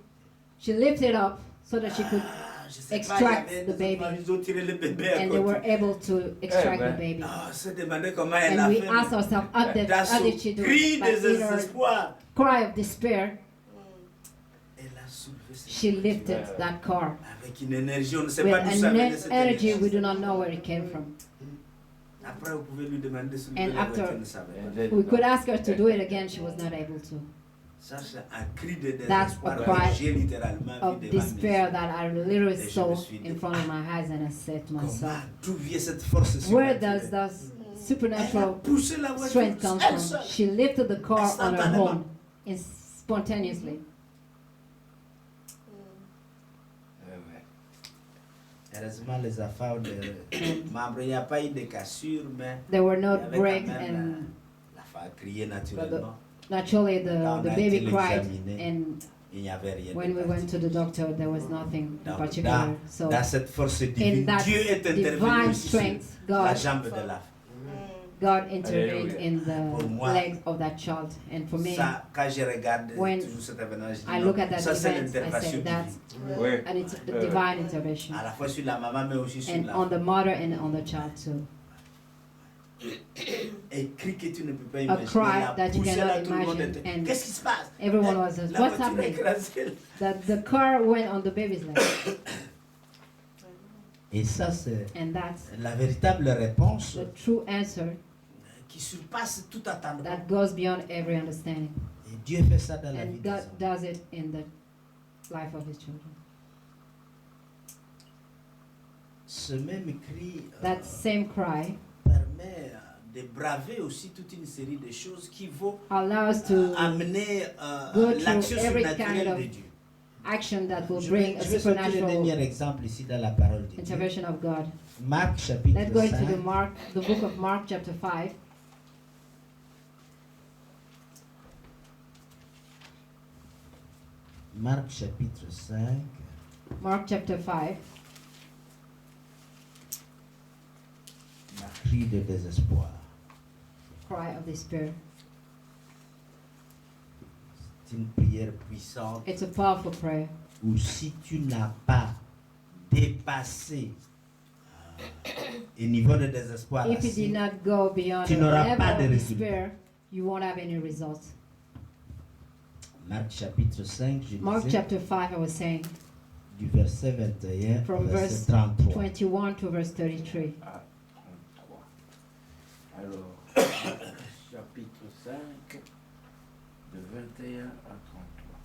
Speaker 2: lifted up so that she could,
Speaker 1: Ah, je sais pas,
Speaker 2: extract
Speaker 1: il y avait
Speaker 2: the
Speaker 1: des
Speaker 2: baby.
Speaker 1: enfants, ils ont tiré le bébé à
Speaker 2: and they were
Speaker 1: côté.
Speaker 2: able to extract
Speaker 3: ben.
Speaker 2: the baby.
Speaker 1: Ah, on se demandait comment elle
Speaker 2: And
Speaker 1: a
Speaker 2: we
Speaker 1: fait.
Speaker 2: asked ourselves, how did
Speaker 1: Dans
Speaker 2: she
Speaker 1: son
Speaker 2: do
Speaker 1: cri
Speaker 2: it?
Speaker 1: de
Speaker 2: But in her
Speaker 1: désespoir,
Speaker 2: cry of despair,
Speaker 1: elle a soulevé cette
Speaker 2: she lifted that car
Speaker 1: avec une énergie, on ne sait
Speaker 2: with
Speaker 1: pas d'où ça
Speaker 2: an
Speaker 1: venait cette
Speaker 2: energy
Speaker 1: énergie.
Speaker 2: we do not know where it came from.
Speaker 4: Après, vous pouvez lui demander de soulever
Speaker 2: And
Speaker 4: la
Speaker 2: after-
Speaker 4: voiture, ne savait
Speaker 3: And
Speaker 4: pas.
Speaker 3: then-
Speaker 2: We could ask her to do it again, she was not able to.
Speaker 4: Ça, c'est un cri de
Speaker 2: That's
Speaker 4: désespoir
Speaker 2: a
Speaker 4: que
Speaker 2: cry
Speaker 4: j'ai littéralement
Speaker 2: Of
Speaker 4: vu devant mes
Speaker 2: despair
Speaker 4: yeux.
Speaker 2: that I literally
Speaker 4: Et je
Speaker 2: saw
Speaker 4: me suis dit,
Speaker 2: in front of my eyes, and I said to
Speaker 4: Comment,
Speaker 2: myself,
Speaker 4: d'où vient cette force
Speaker 2: where does
Speaker 4: surnaturelle?
Speaker 2: that
Speaker 4: Elle a
Speaker 2: supernatural
Speaker 4: poussé la voiture
Speaker 2: strength come
Speaker 4: elle
Speaker 2: from?
Speaker 4: seule.
Speaker 2: She lifted the car on her
Speaker 4: Instantanément.
Speaker 2: own, spontaneously.
Speaker 3: Ouais.
Speaker 1: Heureusement, les affaires de
Speaker 4: Membre, il n'y a pas eu de cassure, mais
Speaker 2: There were
Speaker 4: il y
Speaker 2: no
Speaker 4: avait quand
Speaker 2: breaks,
Speaker 4: même
Speaker 2: and
Speaker 4: la femme criait naturellement.
Speaker 2: naturally
Speaker 1: Quand on
Speaker 2: the
Speaker 1: a
Speaker 2: baby
Speaker 1: été
Speaker 2: cried,
Speaker 1: l'examiner,
Speaker 2: and
Speaker 4: Il n'y avait rien
Speaker 2: when
Speaker 4: de
Speaker 2: we went to the
Speaker 4: particulier.
Speaker 2: doctor, there was nothing in
Speaker 4: Donc,
Speaker 2: particular. So
Speaker 4: dans cette force
Speaker 2: in
Speaker 4: divine,
Speaker 2: that
Speaker 4: Dieu est intervenu
Speaker 2: divine
Speaker 4: aussi sur
Speaker 2: strength,
Speaker 4: la
Speaker 2: God
Speaker 4: jambe de la
Speaker 2: God intervened
Speaker 3: Hallelujah.
Speaker 2: in the
Speaker 4: Pour moi,
Speaker 2: legs of that child, and for me,
Speaker 4: Ça, quand je regarde
Speaker 2: when
Speaker 4: toujours cet événement, je dis
Speaker 2: I
Speaker 4: non,
Speaker 2: look at that
Speaker 4: ça c'est
Speaker 2: event, I
Speaker 4: l'intervention
Speaker 2: say that,
Speaker 4: divine.
Speaker 3: Ouais.
Speaker 2: and it's the divine intervention,
Speaker 4: À la fois sur la maman, mais aussi sur
Speaker 2: and
Speaker 4: la
Speaker 2: on the mother and on the child too.
Speaker 4: Un cri que tu ne peux pas
Speaker 2: A
Speaker 4: imaginer.
Speaker 2: cry
Speaker 4: La
Speaker 2: that you
Speaker 4: poussée,
Speaker 2: cannot
Speaker 4: là, tout le monde
Speaker 2: imagine,
Speaker 4: était,
Speaker 2: and
Speaker 4: qu'est-ce qui se passe?
Speaker 2: Everyone was just,
Speaker 4: La
Speaker 2: what's
Speaker 4: voiture
Speaker 2: happening?
Speaker 4: écrasée.
Speaker 2: That the car went on the baby's leg,
Speaker 1: Et ça, c'est
Speaker 2: and that's
Speaker 1: la véritable réponse
Speaker 2: the true answer
Speaker 4: Qui surpasse tout attendement.
Speaker 2: that goes beyond every understanding.
Speaker 1: Et Dieu fait ça dans la vie
Speaker 2: And
Speaker 1: des
Speaker 2: God
Speaker 1: hommes.
Speaker 2: does it in the life of His children.
Speaker 1: Ce même cri
Speaker 2: That same cry
Speaker 4: Permet de braver aussi toute une série de choses qui vont
Speaker 2: allows us to
Speaker 4: amener
Speaker 2: go through
Speaker 4: l'action
Speaker 2: every
Speaker 4: surnaturelle
Speaker 2: kind of
Speaker 4: de Dieu.
Speaker 2: action that will
Speaker 1: Je
Speaker 2: bring
Speaker 1: vais,
Speaker 2: a
Speaker 1: je vais sortir le
Speaker 2: supernatural
Speaker 1: dernier exemple ici dans la parole de Dieu.
Speaker 2: intervention of God.
Speaker 1: Marc chapitre
Speaker 2: Let's go into
Speaker 1: 5.
Speaker 2: the book of Mark, chapter 5.
Speaker 1: Marc chapitre 5.
Speaker 2: Mark chapter 5.
Speaker 1: Cri de désespoir.
Speaker 2: Cry of despair.
Speaker 1: C'est une prière puissante
Speaker 2: It's a powerful prayer.
Speaker 1: où si tu n'as pas dépassé le niveau de désespoir,
Speaker 2: If you
Speaker 1: assis,
Speaker 2: did not go beyond
Speaker 1: Tu
Speaker 2: the
Speaker 1: n'auras
Speaker 2: level
Speaker 1: pas de
Speaker 2: of
Speaker 1: résultat.
Speaker 2: despair, you won't have any results.
Speaker 1: Marc chapitre 5, je
Speaker 2: Mark
Speaker 1: disais,
Speaker 2: chapter 5, I was saying,
Speaker 1: du verset 21
Speaker 2: From
Speaker 1: au verset
Speaker 2: verse
Speaker 1: 33.
Speaker 2: 21 to verse 33.
Speaker 3: À 33. Alors, chapitre 5, de 21 à 33.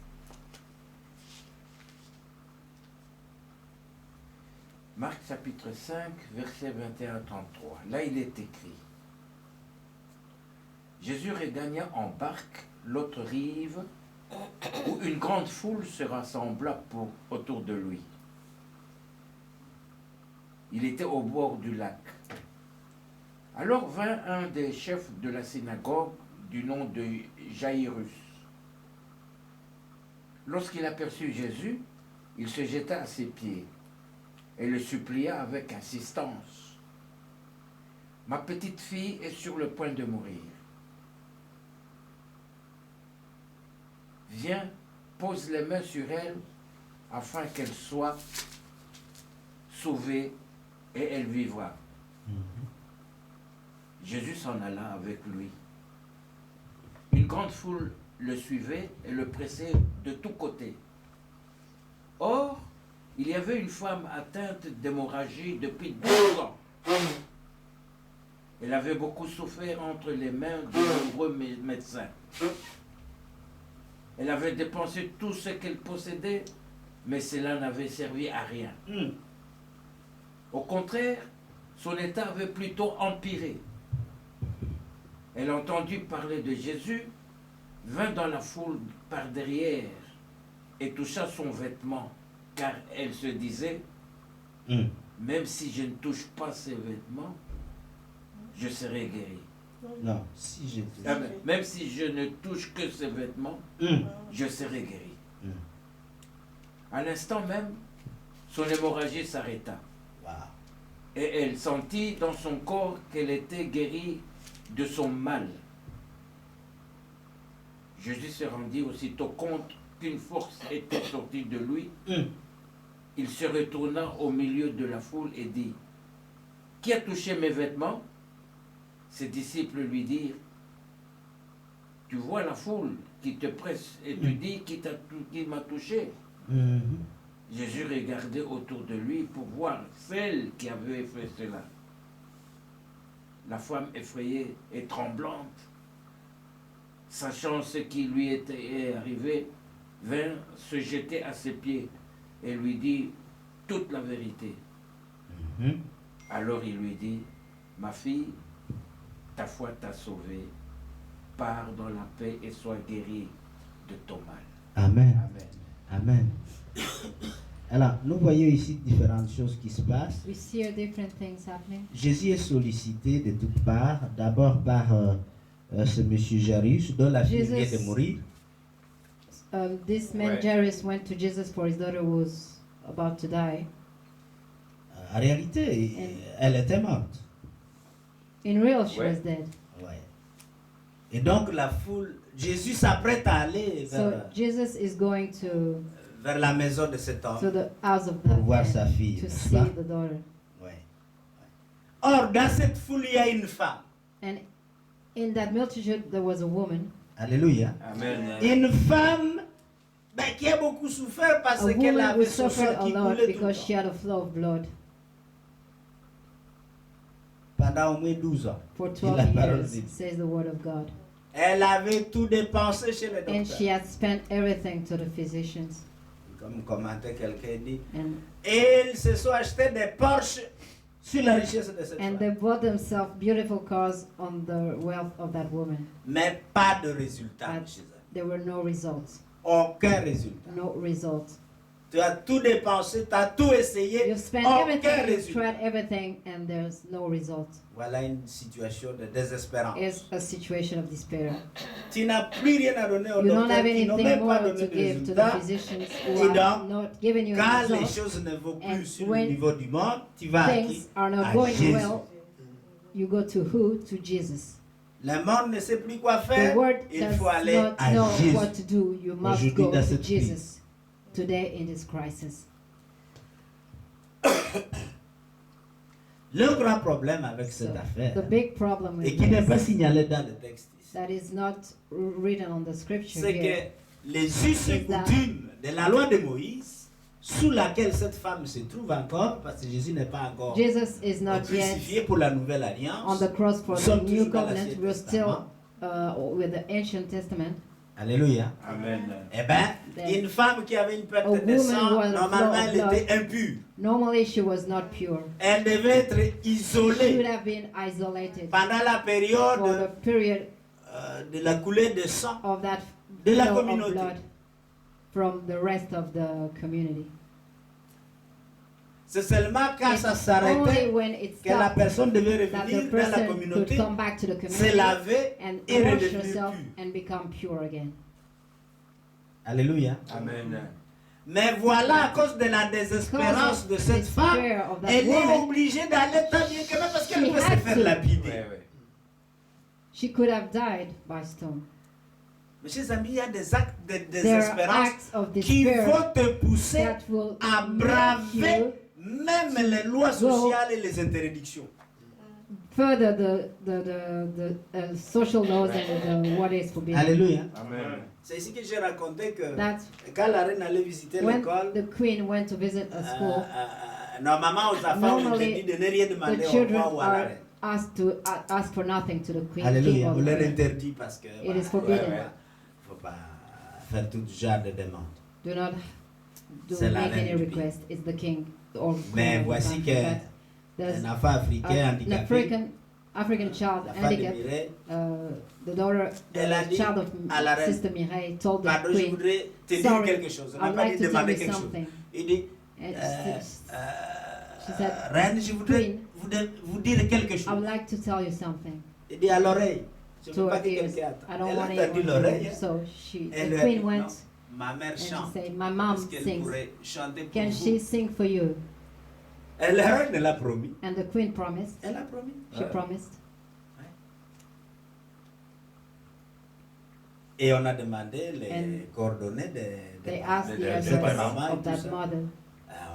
Speaker 3: Marc chapitre 5, verset 21 à 33. Là, il est écrit. Jésus regagna en barque l'autre rive, où une grande foule se rassembla autour de lui. Il était au bord du lac. Alors vint un des chefs de la synagogue du nom de Jairus. Lorsqu'il aperçut Jésus, il se jeta à ses pieds et le supplia avec insistance. « Ma petite fille est sur le point de mourir. Viens, pose les mains sur elle afin qu'elle soit sauvée et elle vivra. » Jésus s'en alla avec lui. Une grande foule le suivait et le pressait de tous côtés. Or, il y avait une femme atteinte d'hémorragie depuis 12 ans. Elle avait beaucoup souffert entre les mains de nombreux médecins. Elle avait dépensé tout ce qu'elle possédait, mais cela n'avait servi à rien. Au contraire, son état avait plutôt empiré. Elle entendit parler de Jésus, vint dans la foule par derrière et toucha son vêtement, car elle se disait, même si je ne touche pas ses vêtements, je serai guérie.
Speaker 1: Non, si je te
Speaker 3: Ah, même si je ne touche que ses vêtements, je serai guéri. À l'instant même, son hémorragie s'arrêta.
Speaker 1: Wow.
Speaker 3: Et elle sentit dans son corps qu'elle était guérie de son mal. Jésus se rendit aussitôt compte qu'une force était sortie de lui. Il se retourna au milieu de la foule et dit, « Qui a touché mes vêtements ?» Ses disciples lui dirent, « Tu vois la foule qui te presse et tu dis qui m'a touché. » Jésus regardait autour de lui pour voir celle qui avait fait cela. La femme effrayée et tremblante, sachant ce qui lui était arrivé, vint se jeter à ses pieds et lui dit toute la vérité.
Speaker 1: Mhm.
Speaker 3: Alors il lui dit, ma fille, ta foi t'a sauvée, pars dans la paix et sois guérie de ton mal.
Speaker 1: Amen.
Speaker 3: Amen.
Speaker 1: Amen. Alors, nous voyons ici différentes choses qui se passent.
Speaker 2: We see different things happening.
Speaker 1: Jésus est sollicité de toutes parts, d'abord par ce monsieur Jairus, dont la fille vient de
Speaker 2: Jesus-
Speaker 1: mourir.
Speaker 2: This man
Speaker 3: Ouais.
Speaker 2: Jairus went to Jesus for his daughter who was about to die.
Speaker 1: En réalité, elle était morte.
Speaker 2: In real, she
Speaker 3: Ouais.
Speaker 2: was dead.
Speaker 1: Ouais. Et donc la foule, Jésus s'apprête à aller
Speaker 2: So Jesus is going
Speaker 1: vers la maison de cet
Speaker 2: to
Speaker 1: homme
Speaker 2: the house of
Speaker 1: pour
Speaker 2: that
Speaker 1: voir
Speaker 2: man
Speaker 1: sa fille,
Speaker 2: to
Speaker 1: n'est-ce
Speaker 2: see
Speaker 1: pas?
Speaker 2: the daughter.
Speaker 1: Ouais. Or, dans cette foule, il y a une femme.
Speaker 2: And in that multitude, there was a woman,
Speaker 1: Alléluia.
Speaker 3: Amen.
Speaker 1: Une femme qui a beaucoup souffert parce
Speaker 2: a
Speaker 1: qu'elle
Speaker 2: woman who
Speaker 1: avait son
Speaker 2: suffered
Speaker 1: sang
Speaker 2: a
Speaker 1: qui
Speaker 2: lot
Speaker 1: coulait tout le
Speaker 2: because she
Speaker 1: temps.
Speaker 2: had a flow of blood
Speaker 1: Pendant au moins 12 ans.
Speaker 2: for
Speaker 1: Dit la
Speaker 2: 12
Speaker 1: parole
Speaker 2: years,
Speaker 1: dit.
Speaker 2: says the word of God.
Speaker 1: Elle avait tout dépensé chez les
Speaker 2: And she
Speaker 1: docteurs.
Speaker 2: had spent everything to the physicians.
Speaker 1: Comme commentait quelqu'un dit.
Speaker 2: And,
Speaker 1: Et ils se sont achetés des Porsche sur la richesse de cette
Speaker 2: and
Speaker 1: femme.
Speaker 2: they bought themselves beautiful cars on the wealth of that woman.
Speaker 1: Mais pas de résultat
Speaker 2: But
Speaker 1: chez elle.
Speaker 2: there were no results.
Speaker 1: Aucun résultat.
Speaker 2: No results.
Speaker 1: Tu as tout dépensé, tu as tout essayé,
Speaker 2: You've spent
Speaker 1: aucun
Speaker 2: everything, you've
Speaker 1: résultat.
Speaker 2: tried everything, and there's no result.
Speaker 1: Voilà une situation de désespérance.
Speaker 2: It's a situation of despair.
Speaker 1: Tu n'as plus rien à donner aux
Speaker 2: You don't
Speaker 1: docteurs
Speaker 2: have
Speaker 1: qui n'ont
Speaker 2: anything
Speaker 1: même
Speaker 2: more
Speaker 1: pas
Speaker 2: to
Speaker 1: donné de
Speaker 2: give to the
Speaker 1: résultat.
Speaker 2: physicians
Speaker 1: Et
Speaker 2: who are
Speaker 1: donc,
Speaker 2: not giving you
Speaker 1: Quand les
Speaker 2: results.
Speaker 1: choses ne vont plus
Speaker 2: And
Speaker 1: sur le
Speaker 2: when
Speaker 1: niveau du monde, tu vas à qui?
Speaker 2: Things are not
Speaker 1: À
Speaker 2: going
Speaker 1: Jésus.
Speaker 2: well. You go to who? To Jesus.
Speaker 1: Le monde ne sait plus quoi
Speaker 2: The
Speaker 1: faire.
Speaker 2: world
Speaker 1: Il
Speaker 2: does
Speaker 1: faut aller
Speaker 2: not
Speaker 1: à
Speaker 2: know
Speaker 1: Jésus.
Speaker 2: what to do. You must
Speaker 1: Aujourd'hui,
Speaker 2: go
Speaker 1: dans
Speaker 2: to
Speaker 1: cette
Speaker 2: Jesus today in this crisis.
Speaker 1: Le grand problème avec cette
Speaker 2: So,
Speaker 1: affaire,
Speaker 2: the big problem
Speaker 1: et
Speaker 2: with
Speaker 1: qui n'est pas
Speaker 2: this,
Speaker 1: signalé dans le texte ici,
Speaker 2: that is not written on the scripture
Speaker 1: c'est
Speaker 2: here,
Speaker 1: que les us et
Speaker 2: is that-
Speaker 1: coutumes de la loi de Moïse, sous laquelle cette femme se trouve encore, parce que Jésus n'est pas encore
Speaker 2: Jesus is not yet
Speaker 1: crucifié pour la nouvelle
Speaker 2: on
Speaker 1: alliance.
Speaker 2: the cross for
Speaker 1: Nous
Speaker 2: the
Speaker 1: sommes
Speaker 2: new
Speaker 1: toujours dans
Speaker 2: covenant.
Speaker 1: l'Ancien
Speaker 2: We're still
Speaker 1: Testament.
Speaker 2: with the ancient testament.
Speaker 1: Alléluia.
Speaker 3: Amen.
Speaker 1: Eh bien,
Speaker 2: Then
Speaker 1: une femme qui avait une perte
Speaker 2: a
Speaker 1: de
Speaker 2: woman
Speaker 1: sang,
Speaker 2: who had a
Speaker 1: normalement,
Speaker 2: flow of
Speaker 1: elle
Speaker 2: blood.
Speaker 1: était impure.
Speaker 2: Normally she was not pure.
Speaker 1: Elle devait être
Speaker 2: She
Speaker 1: isolée
Speaker 2: should have been isolated
Speaker 1: pendant la
Speaker 2: for
Speaker 1: période
Speaker 2: the period
Speaker 1: de la coulée de sang
Speaker 2: of that
Speaker 1: de la
Speaker 2: flow of
Speaker 1: communauté.
Speaker 2: blood from the rest of the community.
Speaker 1: C'est seulement quand ça
Speaker 2: It's
Speaker 1: s'arrêtait
Speaker 2: only when it
Speaker 1: que la
Speaker 2: stopped
Speaker 1: personne devait
Speaker 2: that
Speaker 1: revenir
Speaker 2: the
Speaker 1: dans la
Speaker 2: person could
Speaker 1: communauté,
Speaker 2: come back to the
Speaker 1: se
Speaker 2: community
Speaker 1: laver
Speaker 2: and
Speaker 1: et
Speaker 2: wash
Speaker 1: redevenir
Speaker 2: herself
Speaker 1: pure.
Speaker 2: and become pure again.
Speaker 1: Alléluia.
Speaker 3: Amen.
Speaker 1: Mais voilà, à cause de la désespérance de cette femme,
Speaker 2: despair of that
Speaker 1: elle est
Speaker 2: woman,
Speaker 1: obligée d'aller tant bien que même parce qu'elle
Speaker 2: She
Speaker 1: peut se
Speaker 2: had
Speaker 1: faire
Speaker 2: to.
Speaker 1: lapider.
Speaker 3: Ouais, ouais.
Speaker 2: she could have died by stone.
Speaker 1: Mes chers amis, il y a des actes de
Speaker 2: There are
Speaker 1: désespérance
Speaker 2: acts of
Speaker 1: qui
Speaker 2: despair
Speaker 1: vont te pousser
Speaker 2: that will
Speaker 1: à
Speaker 2: make
Speaker 1: braver
Speaker 2: you
Speaker 1: même les lois sociales et les interdictions.
Speaker 2: further the social laws and what is forbidden.
Speaker 1: Alléluia.
Speaker 3: Amen.
Speaker 1: C'est ici que j'ai raconté que
Speaker 2: That's
Speaker 1: quand la reine allait visiter
Speaker 2: when
Speaker 1: l'école,
Speaker 2: the queen went to visit a school.
Speaker 1: normalement aux enfants on
Speaker 2: Normally,
Speaker 1: interdit de ne rien demander
Speaker 2: The
Speaker 1: au
Speaker 2: children
Speaker 1: roi ou à la
Speaker 2: are
Speaker 1: reine.
Speaker 2: asked to ask for nothing to the queen. king
Speaker 1: Alléluia.
Speaker 2: or
Speaker 1: On
Speaker 2: the
Speaker 1: leur
Speaker 2: queen.
Speaker 1: interdit parce que
Speaker 2: It is forbidden.
Speaker 1: faut pas faire tout genre de demandes.
Speaker 2: Do not
Speaker 1: C'est la
Speaker 2: make
Speaker 1: reine
Speaker 2: any
Speaker 1: du pays.
Speaker 2: request. It's the king or queen
Speaker 1: Mais
Speaker 2: of the
Speaker 1: voici
Speaker 2: country.
Speaker 1: que
Speaker 2: But there's
Speaker 1: un enfant africain
Speaker 2: an
Speaker 1: handicapé,
Speaker 2: African child
Speaker 1: la femme de
Speaker 2: handicapped.
Speaker 1: Mireille,
Speaker 2: The daughter,
Speaker 1: Elle a
Speaker 2: the
Speaker 1: dit
Speaker 2: child of
Speaker 1: à la reine,
Speaker 2: Sister Mireille told the
Speaker 1: pardon, je
Speaker 2: queen,
Speaker 1: voudrais te dire
Speaker 2: Sorry,
Speaker 1: quelque chose. On n'a
Speaker 2: I'd
Speaker 1: pas
Speaker 2: like
Speaker 1: dit
Speaker 2: to tell
Speaker 1: demander
Speaker 2: you
Speaker 1: quelque chose.
Speaker 2: something.
Speaker 1: Il dit,
Speaker 2: And she said,
Speaker 1: reine, je voudrais
Speaker 2: Queen,
Speaker 1: vous dire quelque
Speaker 2: I would
Speaker 1: chose.
Speaker 2: like to tell you something.
Speaker 1: Il dit à l'oreille. Je ne
Speaker 2: To
Speaker 1: veux pas
Speaker 2: her
Speaker 1: que
Speaker 2: ears.
Speaker 1: quelqu'un attende.
Speaker 2: I don't
Speaker 1: Elle
Speaker 2: want
Speaker 1: a tendu
Speaker 2: anyone
Speaker 1: l'oreille.
Speaker 2: to. So she,
Speaker 1: Elle
Speaker 2: the
Speaker 1: lui a dit,
Speaker 2: queen went
Speaker 1: non, ma mère
Speaker 2: and she
Speaker 1: chante.
Speaker 2: said, "My mom
Speaker 1: Est-ce qu'elle
Speaker 2: sings.
Speaker 1: pourrait chanter pour
Speaker 2: Can
Speaker 1: vous?
Speaker 2: she sing for you?"
Speaker 1: Et la reine, elle a promis.
Speaker 2: And the queen promised.
Speaker 1: Elle a promis.
Speaker 2: She promised.
Speaker 1: Et on a demandé les
Speaker 2: And
Speaker 1: coordonnées de
Speaker 2: They asked the
Speaker 3: de
Speaker 2: address
Speaker 1: maman et
Speaker 2: of
Speaker 1: tout
Speaker 2: that
Speaker 1: ça.
Speaker 2: mother,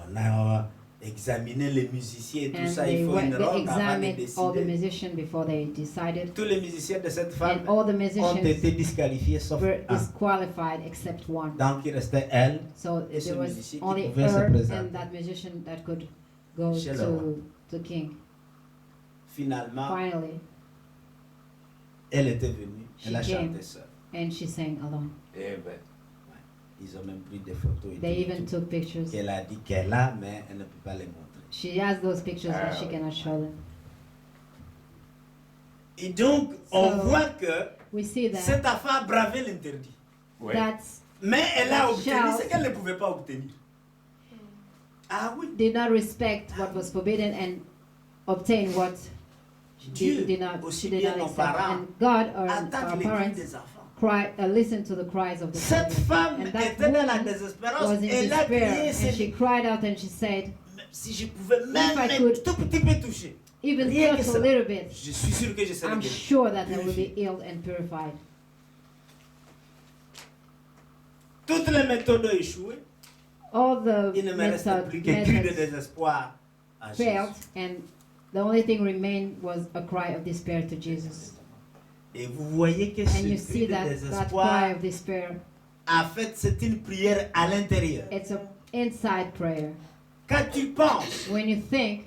Speaker 1: On a examiné les musiciens et tout
Speaker 2: and
Speaker 1: ça.
Speaker 2: they
Speaker 1: Il faut une
Speaker 2: went. They
Speaker 1: ronde avant de
Speaker 2: examined all the
Speaker 1: décider.
Speaker 2: musicians before they decided,
Speaker 1: Tous les musiciens de cette femme
Speaker 2: and all the
Speaker 1: ont
Speaker 2: musicians
Speaker 1: été disqualifiés sauf
Speaker 2: were
Speaker 1: un.
Speaker 2: disqualified except one.
Speaker 1: Donc il restait elle.
Speaker 2: So
Speaker 1: Et ce
Speaker 2: there was
Speaker 1: musicien qui
Speaker 2: only
Speaker 1: pouvait se
Speaker 2: her
Speaker 1: présenter
Speaker 2: and that musician that could go
Speaker 1: chez le roi.
Speaker 2: to king.
Speaker 4: finalement,
Speaker 2: Finally,
Speaker 4: elle était venue,
Speaker 2: She
Speaker 4: elle a
Speaker 2: came.
Speaker 4: chanté seule.
Speaker 2: and she sang alone.
Speaker 3: Eh ben,
Speaker 4: Ils ont même pris des photos et
Speaker 2: They
Speaker 4: tout,
Speaker 2: even
Speaker 4: tout,
Speaker 2: took pictures.
Speaker 4: qu'elle a dit qu'elle a, mais elle ne peut pas les montrer.
Speaker 2: She has those pictures, but
Speaker 3: Ah,
Speaker 2: she
Speaker 3: oui.
Speaker 2: cannot show them.
Speaker 4: Et donc, on
Speaker 2: So,
Speaker 4: voit que
Speaker 2: We see that
Speaker 4: cette affaire a bravé l'interdit.
Speaker 3: ouais.
Speaker 2: that's
Speaker 4: Mais elle a
Speaker 2: That
Speaker 4: obtenu
Speaker 2: child-
Speaker 4: ce qu'elle ne pouvait pas obtenir. Ah oui,
Speaker 2: did not respect what was forbidden and obtain what
Speaker 4: Dieu,
Speaker 2: did not,
Speaker 4: aussi
Speaker 2: she did
Speaker 4: bien
Speaker 2: not
Speaker 4: nos
Speaker 2: accept.
Speaker 4: parents,
Speaker 2: And God or
Speaker 4: attaque
Speaker 2: our
Speaker 4: les cris
Speaker 2: parents
Speaker 4: des enfants.
Speaker 2: listen to the cries of the
Speaker 4: Cette
Speaker 2: children.
Speaker 4: femme
Speaker 2: And that
Speaker 4: était dans la
Speaker 2: woman
Speaker 4: désespérance.
Speaker 2: was in
Speaker 4: Elle a
Speaker 2: despair,
Speaker 4: crié,
Speaker 2: and she
Speaker 4: Seigneur,
Speaker 2: cried out and she said,
Speaker 4: si je pouvais même
Speaker 2: If I
Speaker 4: un
Speaker 2: could-
Speaker 4: tout petit peu toucher,
Speaker 2: even
Speaker 4: Rien que
Speaker 2: touch a
Speaker 4: ça.
Speaker 2: little bit,
Speaker 4: je suis sûr que je serais
Speaker 2: I'm
Speaker 4: guéri.
Speaker 2: sure that I will be healed and purified.
Speaker 4: Toutes les méthodes ont échoué.
Speaker 2: All the
Speaker 4: Il ne me reste plus qu'un cri de
Speaker 2: methods
Speaker 4: désespoir à Jésus.
Speaker 2: failed, and the only thing remained was a cry of despair to Jesus.
Speaker 4: Et vous voyez que
Speaker 2: And you
Speaker 4: ce
Speaker 2: see
Speaker 4: cri de
Speaker 2: that cry
Speaker 4: désespoir,
Speaker 2: of despair,
Speaker 4: en fait, c'est une prière à l'intérieur.
Speaker 2: it's an inside prayer.
Speaker 4: Quand tu penses
Speaker 2: When you think,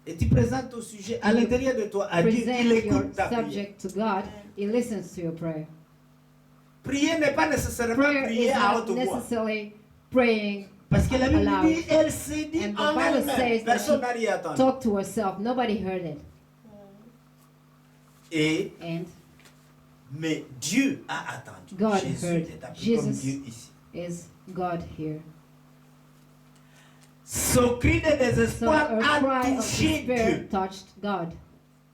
Speaker 4: et tu présentes ton sujet à l'intérieur de toi, à Dieu,
Speaker 2: present
Speaker 4: il
Speaker 2: your
Speaker 4: écoute ta prière.
Speaker 2: subject to God, He listens to your prayer.
Speaker 4: Prier n'est pas nécessairement
Speaker 2: Prayer
Speaker 4: prier
Speaker 2: is
Speaker 4: à
Speaker 2: not
Speaker 4: haute voix.
Speaker 2: necessarily praying,
Speaker 4: Parce que la Bible
Speaker 2: aloud.
Speaker 4: dit, elle s'est dit
Speaker 2: And the
Speaker 4: en
Speaker 2: Bible
Speaker 4: elle-même.
Speaker 2: says that
Speaker 4: Personne
Speaker 2: she
Speaker 4: n'a rien entendu.
Speaker 2: talk to herself. Nobody heard it.
Speaker 4: Et,
Speaker 2: And
Speaker 4: mais Dieu a attendu.
Speaker 2: God
Speaker 4: Jésus
Speaker 2: heard.
Speaker 4: est appelé comme
Speaker 2: Jesus
Speaker 4: Dieu ici.
Speaker 2: is God here.
Speaker 4: Son cri de
Speaker 2: So
Speaker 4: désespoir
Speaker 2: her
Speaker 4: a
Speaker 2: cry of
Speaker 4: touché
Speaker 2: despair
Speaker 4: Dieu.
Speaker 2: touched God.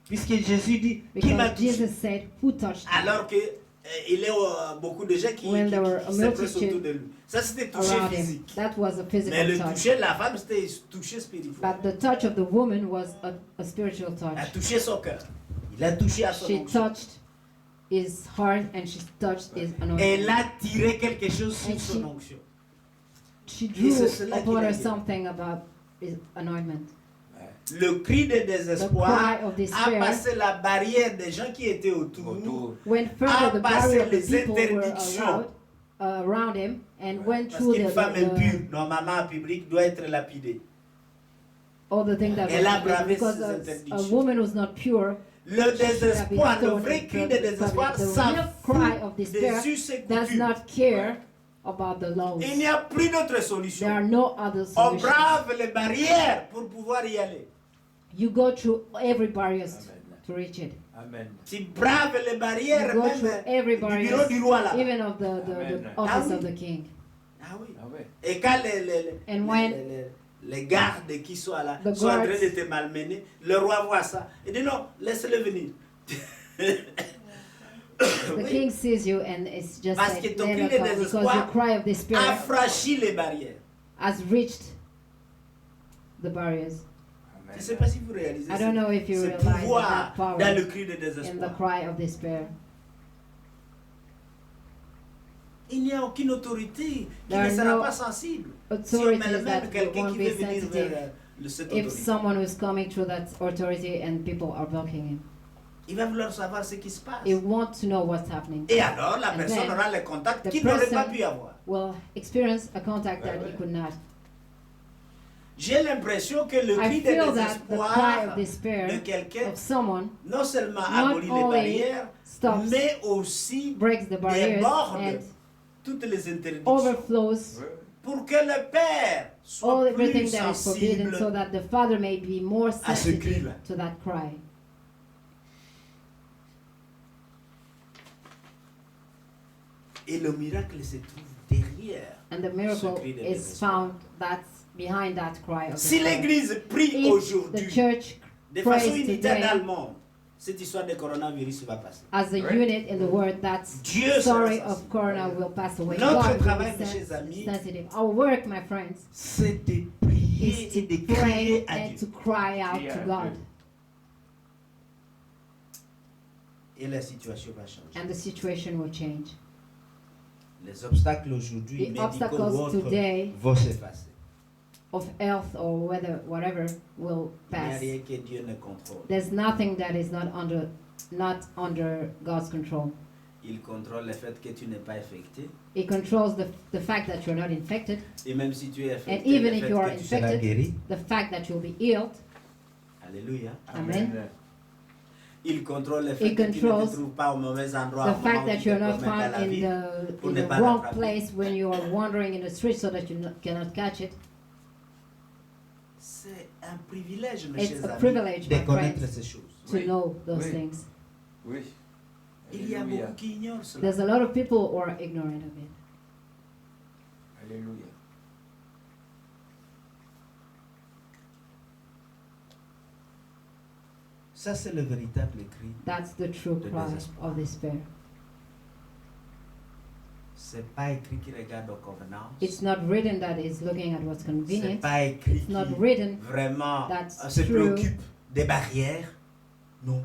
Speaker 4: Puisque Jésus dit, qui m'a
Speaker 2: Because
Speaker 4: touché?
Speaker 2: Jesus said, who touched me?
Speaker 4: Alors que il y a beaucoup de gens qui,
Speaker 2: When there were a
Speaker 4: s'intéressent
Speaker 2: multitude
Speaker 4: autour de lui. Ça c'était touché
Speaker 2: Around him.
Speaker 4: physique.
Speaker 2: That was a
Speaker 4: Mais
Speaker 2: physical
Speaker 4: le
Speaker 2: touch.
Speaker 4: toucher de la femme, c'était touché spirituel.
Speaker 2: But the touch of the woman was a spiritual
Speaker 4: Il a
Speaker 2: touch.
Speaker 4: touché son cœur. Il a touché à son
Speaker 2: She
Speaker 4: onction.
Speaker 2: touched his heart and she touched his
Speaker 4: Elle
Speaker 2: anointing.
Speaker 4: a tiré quelque chose sur
Speaker 2: And
Speaker 4: son
Speaker 2: she-
Speaker 4: onction.
Speaker 2: She
Speaker 4: Et
Speaker 2: drew
Speaker 4: c'est cela
Speaker 2: upon
Speaker 4: qu'il a
Speaker 2: her
Speaker 4: dit.
Speaker 2: something about his anointment.
Speaker 4: Le cri de
Speaker 2: The
Speaker 4: désespoir
Speaker 2: cry of
Speaker 4: a
Speaker 2: despair
Speaker 4: passé la barrière des gens qui étaient autour.
Speaker 3: Autour.
Speaker 2: went further
Speaker 4: a
Speaker 2: the
Speaker 4: passé
Speaker 2: barrier of the
Speaker 4: les
Speaker 2: people were
Speaker 4: interdictions.
Speaker 2: around him and went
Speaker 4: Parce
Speaker 2: through
Speaker 4: qu'une femme
Speaker 2: the,
Speaker 4: impure, normalement en public, doit être lapidée.
Speaker 2: all the things that
Speaker 4: Elle a
Speaker 2: were
Speaker 4: bravé
Speaker 2: because
Speaker 4: ces
Speaker 2: a
Speaker 4: interdictions.
Speaker 2: woman who's not pure.
Speaker 4: Le désespoir, le vrai cri de désespoir,
Speaker 2: The
Speaker 4: ça
Speaker 2: real cry of
Speaker 4: fout
Speaker 2: despair
Speaker 4: des us et
Speaker 2: does
Speaker 4: coutumes.
Speaker 2: not care about the laws.
Speaker 4: Il n'y a plus d'autre
Speaker 2: There are
Speaker 4: solution.
Speaker 2: no other
Speaker 4: On
Speaker 2: solutions.
Speaker 4: brave les barrières pour pouvoir y aller.
Speaker 2: You go through every barrier
Speaker 3: Amen.
Speaker 2: to reach it.
Speaker 3: Amen.
Speaker 4: Tu braves les
Speaker 2: You
Speaker 4: barrières
Speaker 2: go
Speaker 4: même
Speaker 2: through every
Speaker 4: du bureau
Speaker 2: barrier,
Speaker 4: du roi là.
Speaker 2: even of the
Speaker 3: Amen.
Speaker 2: office
Speaker 4: Ah oui.
Speaker 2: of the king.
Speaker 4: Ah oui.
Speaker 3: Ah ouais.
Speaker 4: Et quand
Speaker 2: And when
Speaker 4: les gardes qui sont là
Speaker 2: the
Speaker 4: sont en train
Speaker 2: guards-
Speaker 4: de te malmener, le roi voit ça. Il dit non, laisse-le venir.
Speaker 2: The
Speaker 4: Oui.
Speaker 2: king sees you and it's just
Speaker 4: Parce
Speaker 2: like,
Speaker 4: que ton
Speaker 2: let
Speaker 4: cri
Speaker 2: her
Speaker 4: de
Speaker 2: come, because
Speaker 4: désespoir
Speaker 2: your cry of
Speaker 4: a
Speaker 2: despair
Speaker 4: franchi les barrières.
Speaker 2: has reached the barriers.
Speaker 4: Je ne sais pas si vous réalisez
Speaker 2: I don't know if you
Speaker 4: ce
Speaker 2: realize that
Speaker 4: pouvoir
Speaker 2: power
Speaker 4: dans le cri de
Speaker 2: in the
Speaker 4: désespoir.
Speaker 2: cry of despair.
Speaker 4: Il n'y a aucune autorité qui
Speaker 2: There
Speaker 4: ne
Speaker 2: are
Speaker 4: sera
Speaker 2: no
Speaker 4: pas sensible si on
Speaker 2: authorities
Speaker 4: met même
Speaker 2: that
Speaker 4: quelqu'un
Speaker 2: won't
Speaker 4: qui
Speaker 2: be
Speaker 4: veut venir
Speaker 2: sensitive
Speaker 4: vers cette
Speaker 2: if
Speaker 4: autorité.
Speaker 2: someone who is coming through that authority and people are blocking him.
Speaker 4: Il va vouloir savoir ce qui se passe.
Speaker 2: He wants to know what's happening.
Speaker 4: Et alors, la
Speaker 2: And
Speaker 4: personne
Speaker 2: then
Speaker 4: aura le contact
Speaker 2: the
Speaker 4: qu'il n'aurait pas
Speaker 2: person-
Speaker 4: pu avoir.
Speaker 2: Will experience a contact that he could not.
Speaker 4: J'ai l'impression que le
Speaker 2: I
Speaker 4: cri de
Speaker 2: feel that the cry
Speaker 4: désespoir
Speaker 2: of
Speaker 4: de
Speaker 2: despair
Speaker 4: quelqu'un
Speaker 2: of someone
Speaker 4: non seulement
Speaker 2: not
Speaker 4: abolit les
Speaker 2: only
Speaker 4: barrières,
Speaker 2: stops,
Speaker 4: mais aussi
Speaker 2: breaks the barriers
Speaker 4: déborde
Speaker 2: and
Speaker 4: toutes les interdictions.
Speaker 2: overflows
Speaker 4: Pour que le Père
Speaker 2: all
Speaker 4: soit
Speaker 2: everything
Speaker 4: plus
Speaker 2: that is forbidden
Speaker 4: sensible
Speaker 2: so that the Father may be more
Speaker 4: à ce
Speaker 2: sensitive
Speaker 4: cri-là.
Speaker 2: to that cry.
Speaker 4: Et le miracle se trouve derrière.
Speaker 2: And the miracle
Speaker 4: cri de
Speaker 2: is
Speaker 4: désespoir.
Speaker 2: found that's behind that cry of
Speaker 4: Si
Speaker 2: despair.
Speaker 4: l'Église prie
Speaker 2: If the
Speaker 4: aujourd'hui
Speaker 2: church
Speaker 4: de façon
Speaker 2: prays
Speaker 4: unitaire
Speaker 2: today
Speaker 4: dans le monde, cette histoire de coronavirus va passer.
Speaker 2: as a
Speaker 3: Right.
Speaker 2: unit in the word, that
Speaker 4: Dieu sera
Speaker 2: story
Speaker 4: sensible.
Speaker 2: of corona will pass away.
Speaker 4: Notre
Speaker 2: God will
Speaker 4: travail,
Speaker 2: be
Speaker 4: mes chers amis,
Speaker 2: sensitive. Our work, my friends,
Speaker 4: C'est de prier
Speaker 2: is
Speaker 4: et de
Speaker 2: to
Speaker 4: crier
Speaker 2: pray
Speaker 4: à
Speaker 2: and
Speaker 4: Dieu.
Speaker 2: to cry out
Speaker 3: Crier
Speaker 2: to
Speaker 3: à
Speaker 2: God.
Speaker 3: Dieu.
Speaker 4: Et la situation va changer.
Speaker 2: And the situation will change.
Speaker 4: Les obstacles aujourd'hui,
Speaker 2: The
Speaker 4: médicaux
Speaker 2: obstacles
Speaker 4: ou autres,
Speaker 2: today
Speaker 4: vont s'effacer.
Speaker 2: of health or whatever will
Speaker 4: Il n'y a
Speaker 2: pass.
Speaker 4: rien que Dieu ne contrôle.
Speaker 2: There's nothing that is not under God's control.
Speaker 4: Il contrôle le fait que tu n'es pas infecté.
Speaker 2: He controls the fact that you're not infected,
Speaker 4: Et même si tu es infecté,
Speaker 2: And even
Speaker 4: le
Speaker 2: if
Speaker 4: fait
Speaker 2: you are
Speaker 4: que tu seras
Speaker 2: infected,
Speaker 4: guéri.
Speaker 2: the fact that you'll be healed.
Speaker 4: Alléluia.
Speaker 2: Amen.
Speaker 4: Il contrôle le fait
Speaker 2: It
Speaker 4: que tu ne
Speaker 2: controls
Speaker 4: te trouves pas au mauvais endroit
Speaker 2: the
Speaker 4: au moment
Speaker 2: fact
Speaker 4: où
Speaker 2: that
Speaker 4: tu te
Speaker 2: you're not
Speaker 4: promènes dans
Speaker 2: found
Speaker 4: la
Speaker 2: in
Speaker 4: ville.
Speaker 2: the,
Speaker 4: pour
Speaker 2: in
Speaker 4: ne
Speaker 2: the
Speaker 4: pas
Speaker 2: wrong
Speaker 4: l'attraper.
Speaker 2: place when you are wandering in the street so that you cannot catch it.
Speaker 4: C'est un privilège, mes
Speaker 2: It's
Speaker 4: chers
Speaker 2: a
Speaker 4: amis.
Speaker 2: privilege,
Speaker 1: de
Speaker 2: my
Speaker 1: connaître
Speaker 2: friends,
Speaker 1: ces choses.
Speaker 2: to
Speaker 3: Oui.
Speaker 2: know those
Speaker 3: Oui.
Speaker 2: things.
Speaker 3: Oui.
Speaker 4: Il y a
Speaker 3: Alléluia.
Speaker 4: beaucoup qui ignorent cela.
Speaker 2: There's a lot of people who are ignorant of it.
Speaker 3: Alléluia.
Speaker 1: Ça, c'est le véritable cri.
Speaker 2: That's the true
Speaker 1: De
Speaker 2: cry
Speaker 1: désespoir.
Speaker 2: of despair.
Speaker 1: C'est pas écrit qui regarde aux convenances.
Speaker 2: It's not written that is looking at what's
Speaker 1: C'est
Speaker 2: convenient.
Speaker 1: pas écrit
Speaker 2: It's not
Speaker 1: qui
Speaker 2: written
Speaker 1: vraiment
Speaker 2: that's
Speaker 1: se
Speaker 2: true.
Speaker 1: préoccupe des barrières. Non.